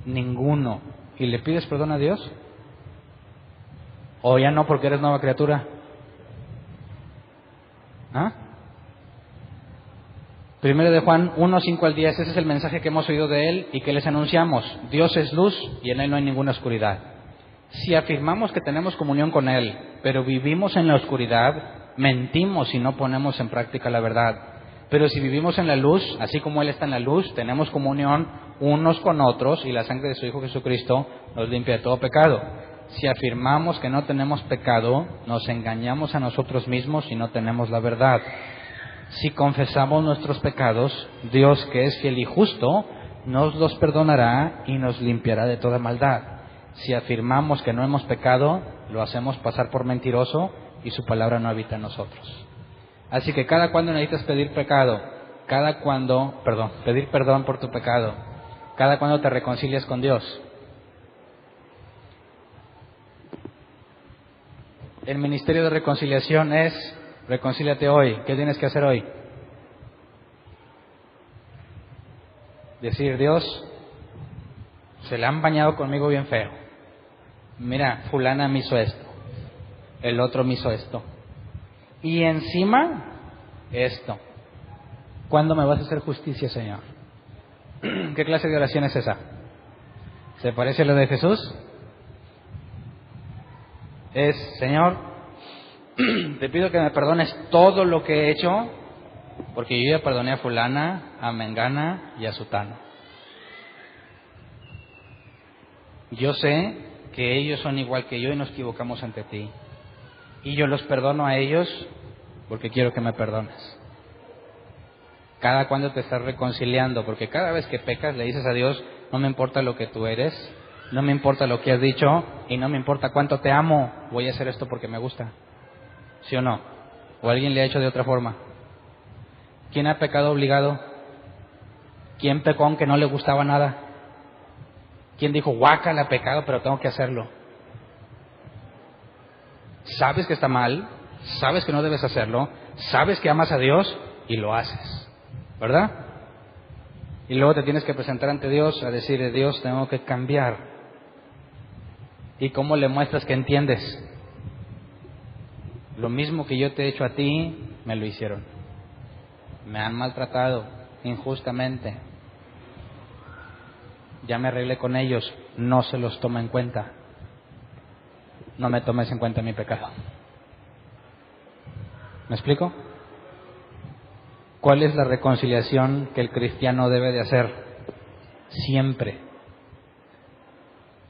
Ninguno. ¿Y le pides perdón a Dios? ¿O ya no porque eres nueva criatura? ¿Ah? Primero de Juan 1, 5 al 10, ese es el mensaje que hemos oído de Él y que les anunciamos. Dios es luz y en Él no hay ninguna oscuridad. Si afirmamos que tenemos comunión con Él, pero vivimos en la oscuridad, mentimos y no ponemos en práctica la verdad. Pero si vivimos en la luz, así como Él está en la luz, tenemos comunión unos con otros y la sangre de su Hijo Jesucristo nos limpia de todo pecado. Si afirmamos que no tenemos pecado, nos engañamos a nosotros mismos y no tenemos la verdad. Si confesamos nuestros pecados, Dios, que es fiel y justo, nos los perdonará y nos limpiará de toda maldad. Si afirmamos que no hemos pecado, lo hacemos pasar por mentiroso y su palabra no habita en nosotros. Así que cada cuando necesitas pedir pedir perdón por tu pecado, cada cuando te reconcilias con Dios. El ministerio de reconciliación es: reconcíliate hoy. ¿Qué tienes que hacer hoy? Decir, Dios, se le han bañado conmigo bien feo. Mira, fulana me hizo esto, el otro me hizo esto, y encima esto. ¿Cuándo me vas a hacer justicia, Señor? ¿Qué clase de oración es esa? ¿Se parece a la de Jesús? Es, Señor, te pido que me perdones todo lo que he hecho, porque yo ya perdoné a fulana, a mengana y a sutano. Yo sé que ellos son igual que yo y nos equivocamos ante ti. Y yo los perdono a ellos porque quiero que me perdones. Cada cuando te estás reconciliando, porque cada vez que pecas le dices a Dios, no me importa lo que tú eres, no me importa lo que has dicho y no me importa cuánto te amo, voy a hacer esto porque me gusta. ¿Sí o no? ¿O alguien le ha hecho de otra forma? ¿Quién ha pecado obligado? ¿Quién pecó aunque no le gustaba nada? ¿Quién dijo, guácala, pecado, pero tengo que hacerlo? Sabes que está mal, sabes que no debes hacerlo, sabes que amas a Dios y lo haces, ¿verdad? Y luego te tienes que presentar ante Dios a decirle, Dios, tengo que cambiar. ¿Y cómo le muestras que entiendes? lo mismo que yo te he hecho a ti, me lo hicieron. Me han maltratado injustamente. Ya me arreglé con ellos, no se los toma en cuenta. No me tomes en cuenta mi pecado. ¿Me explico? ¿Cuál es la reconciliación que el cristiano debe de hacer? Siempre.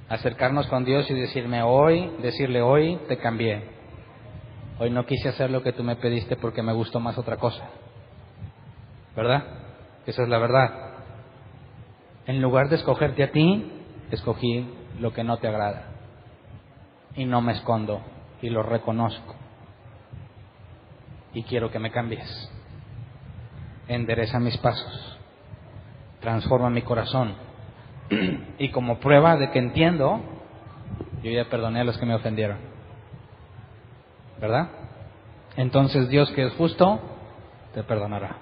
Acercarnos con Dios y decirle hoy te cambié. Hoy no quise hacer lo que tú me pediste porque me gustó más otra cosa. ¿Verdad? Esa es la verdad. En lugar de escogerte a ti, escogí lo que no te agrada. Y no me escondo y lo reconozco. Y quiero que me cambies. Endereza mis pasos. Transforma mi corazón. Y como prueba de que entiendo, yo ya perdoné a los que me ofendieron. ¿Verdad? Entonces Dios, que es justo, te perdonará.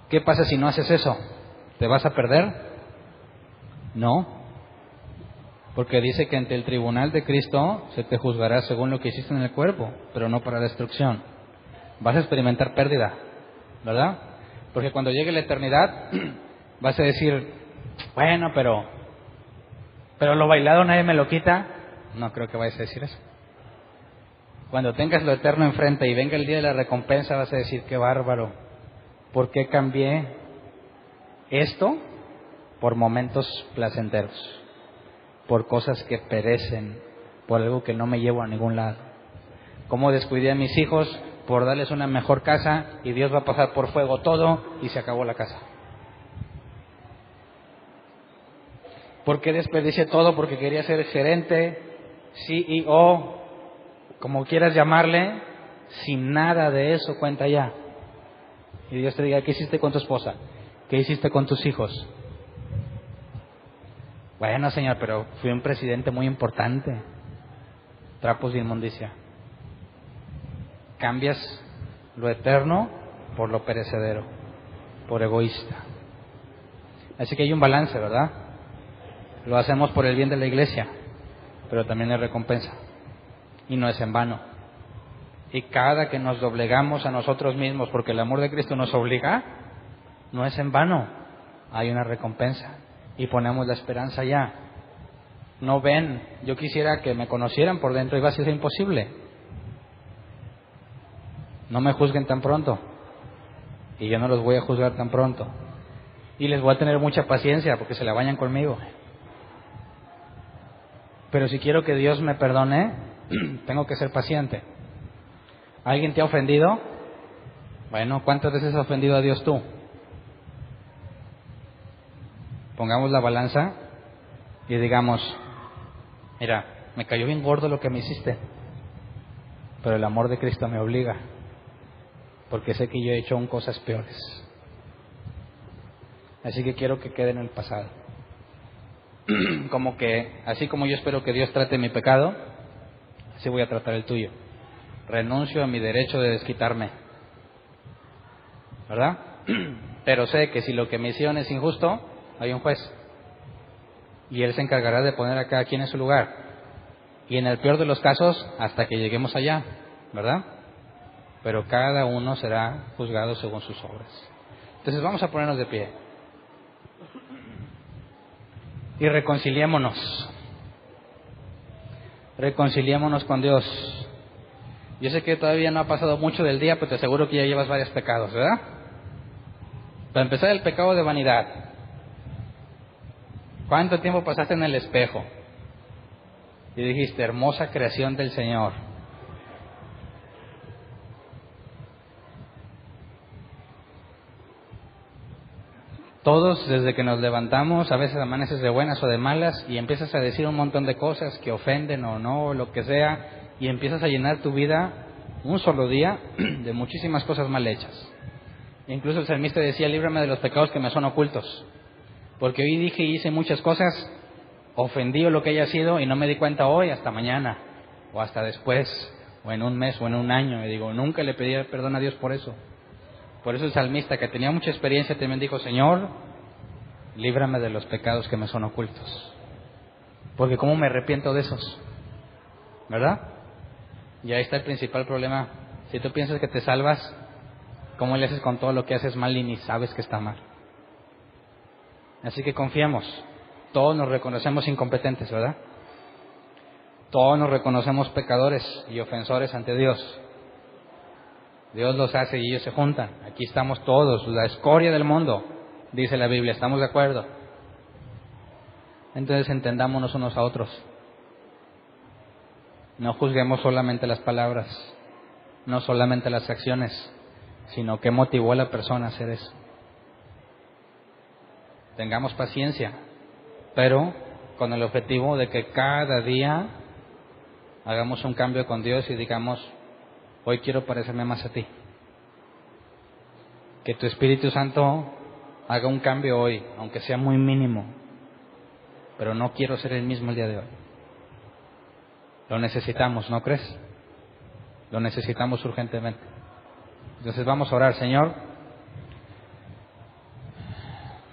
¿Qué pasa si no haces eso? ¿Te vas a perder? No. Porque dice que ante el tribunal de Cristo se te juzgará según lo que hiciste en el cuerpo, pero no para destrucción. Vas a experimentar pérdida, ¿verdad? Porque cuando llegue la eternidad vas a decir, bueno, pero lo bailado nadie me lo quita. No creo que vayas a decir eso. Cuando tengas lo eterno enfrente y venga el día de la recompensa, vas a decir, qué bárbaro. ¿Por qué cambié esto por momentos placenteros? Por cosas que perecen, por algo que no me llevo a ningún lado. ¿Cómo descuidé a mis hijos por darles una mejor casa y Dios va a pasar por fuego todo y se acabó la casa? ¿Por qué desperdicié todo porque quería ser gerente, CEO, como quieras llamarle, sin nada de eso cuenta ya? Y Dios te diga, ¿qué hiciste con tu esposa? ¿Qué hiciste con tus hijos? Bueno, Señor, pero fui un presidente muy importante. Trapos de inmundicia. Cambias lo eterno por lo perecedero, por egoísta. Así que hay un balance, ¿verdad? Lo hacemos por el bien de la iglesia, pero también hay recompensa. Y no es en vano. Y cada que nos doblegamos a nosotros mismos porque el amor de Cristo nos obliga, no es en vano. Hay una recompensa. Y ponemos la esperanza ya. No ven, yo quisiera que me conocieran por dentro y va a ser imposible. No me juzguen tan pronto. Y yo no los voy a juzgar tan pronto. Y les voy a tener mucha paciencia porque se la bañan conmigo. Pero si quiero que Dios me perdone, tengo que ser paciente. ¿Alguien te ha ofendido? Bueno, ¿cuántas veces has ofendido a Dios tú? Pongamos la balanza y digamos, mira, me cayó bien gordo lo que me hiciste, pero el amor de Cristo me obliga, porque sé que yo he hecho aún cosas peores. Así que quiero que quede en el pasado. Como que, así como yo espero que Dios trate mi pecado, así voy a tratar el tuyo. Renuncio a mi derecho de desquitarme, ¿verdad? Pero sé que si lo que me hicieron es injusto, hay un juez y él se encargará de poner a cada quien en su lugar, y en el peor de los casos hasta que lleguemos allá, ¿verdad? Pero cada uno será juzgado según sus obras. Entonces vamos a ponernos de pie y reconciliémonos con Dios. Yo sé que todavía no ha pasado mucho del día, pero te aseguro que ya llevas varios pecados, ¿verdad? Para empezar, el pecado de vanidad. ¿Cuánto tiempo pasaste en el espejo? Y dijiste, hermosa creación del Señor. Todos, desde que nos levantamos, a veces amaneces de buenas o de malas y empiezas a decir un montón de cosas que ofenden o no, lo que sea, y empiezas a llenar tu vida un solo día de muchísimas cosas mal hechas. Incluso el salmista decía, líbrame de los pecados que me son ocultos, porque hoy dije y hice muchas cosas, ofendí o lo que haya sido y no me di cuenta hoy, hasta mañana, o hasta después, o en un mes, o en un año. Y digo, nunca le pedí perdón a Dios por eso. Por eso el salmista, que tenía mucha experiencia, también dijo, Señor, líbrame de los pecados que me son ocultos, porque cómo me arrepiento de esos, ¿verdad? Y ahí está el principal problema. Si tú piensas que te salvas, ¿cómo le haces con todo lo que haces mal y ni sabes que está mal? Así que confiemos. Todos nos reconocemos incompetentes, ¿verdad? Todos nos reconocemos pecadores y ofensores ante Dios. Dios los hace y ellos se juntan. Aquí estamos todos, la escoria del mundo, dice la Biblia. ¿Estamos de acuerdo? Entonces entendámonos unos a otros. No juzguemos solamente las palabras, no solamente las acciones, sino qué motivó a la persona a hacer eso. Tengamos paciencia, pero con el objetivo de que cada día hagamos un cambio con Dios y digamos, hoy quiero parecerme más a ti. Que tu Espíritu Santo haga un cambio hoy, aunque sea muy mínimo, pero no quiero ser el mismo el día de hoy. Lo necesitamos, ¿no crees? Lo necesitamos urgentemente. Entonces vamos a orar. Señor,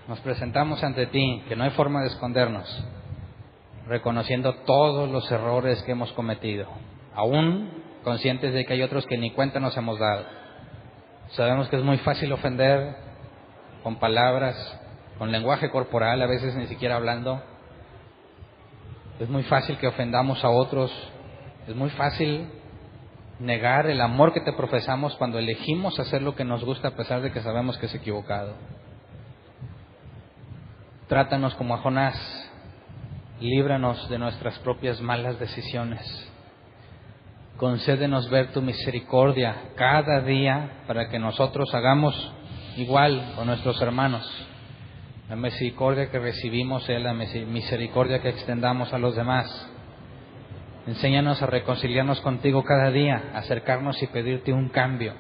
nos presentamos ante ti, que no hay forma de escondernos, reconociendo todos los errores que hemos cometido, aún conscientes de que hay otros que ni cuenta nos hemos dado. Sabemos que es muy fácil ofender con palabras, con lenguaje corporal, a veces ni siquiera hablando. Es muy fácil que ofendamos a otros. Es muy fácil negar el amor que te profesamos cuando elegimos hacer lo que nos gusta a pesar de que sabemos que es equivocado. Trátanos como a Jonás. Líbranos de nuestras propias malas decisiones. Concédenos ver tu misericordia cada día para que nosotros hagamos igual con nuestros hermanos. La misericordia que recibimos sea la misericordia que extendamos a los demás. Enséñanos a reconciliarnos contigo cada día, acercarnos y pedirte un cambio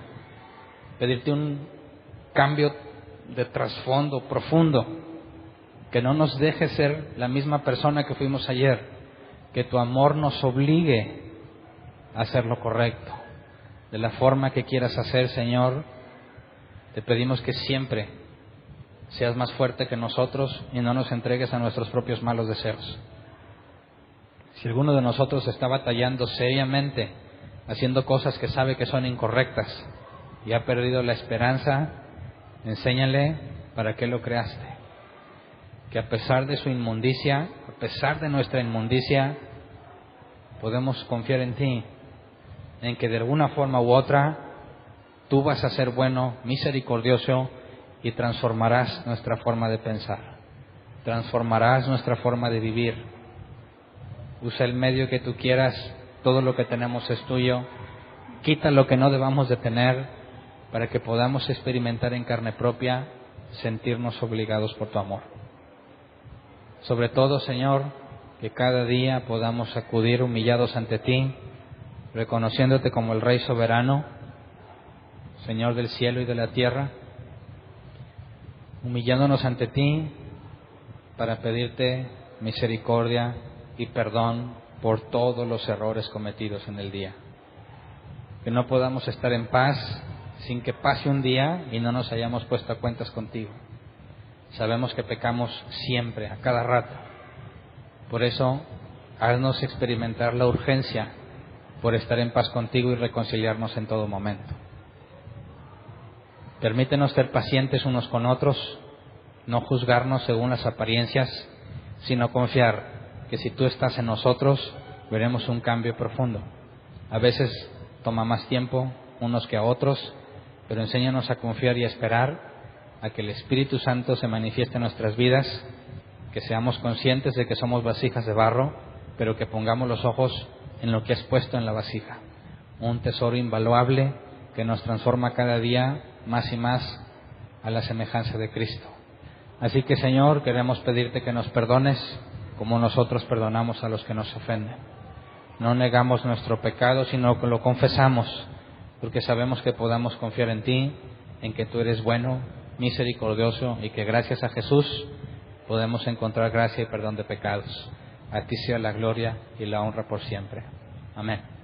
de trasfondo profundo, que no nos deje ser la misma persona que fuimos ayer, que tu amor nos obligue a hacer lo correcto, de la forma que quieras hacer, Señor. Te pedimos que siempre seas más fuerte que nosotros y no nos entregues a nuestros propios malos deseos. Si alguno de nosotros está batallando seriamente, haciendo cosas que sabe que son incorrectas y ha perdido la esperanza, enséñale para qué lo creaste. Que a pesar de su inmundicia, a pesar de nuestra inmundicia, podemos confiar en ti, en que de alguna forma u otra tú vas a ser bueno, misericordioso, y transformarás nuestra forma de pensar, transformarás nuestra forma de vivir. Usa el medio que tú quieras, todo lo que tenemos es tuyo. Quita lo que no debamos de tener para que podamos experimentar en carne propia, sentirnos obligados por tu amor. Sobre todo, Señor, que cada día podamos acudir humillados ante ti, reconociéndote como el Rey soberano, Señor del cielo y de la tierra, humillándonos ante ti para pedirte misericordia y perdón por todos los errores cometidos en el día. Que no podamos estar en paz sin que pase un día y no nos hayamos puesto a cuentas contigo. Sabemos que pecamos siempre, a cada rato. Por eso, haznos experimentar la urgencia por estar en paz contigo y reconciliarnos en todo momento. Permítenos ser pacientes unos con otros, no juzgarnos según las apariencias, sino confiar que si tú estás en nosotros, veremos un cambio profundo. A veces toma más tiempo unos que a otros, pero enséñanos a confiar y a esperar a que el Espíritu Santo se manifieste en nuestras vidas, que seamos conscientes de que somos vasijas de barro, pero que pongamos los ojos en lo que has puesto en la vasija, un tesoro invaluable que nos transforma cada día más y más a la semejanza de Cristo. Así que, Señor, queremos pedirte que nos perdones como nosotros perdonamos a los que nos ofenden. No negamos nuestro pecado, sino que lo confesamos, porque sabemos que podamos confiar en ti, en que tú eres bueno, misericordioso, y que gracias a Jesús podemos encontrar gracia y perdón de pecados. A ti sea la gloria y la honra por siempre. Amén.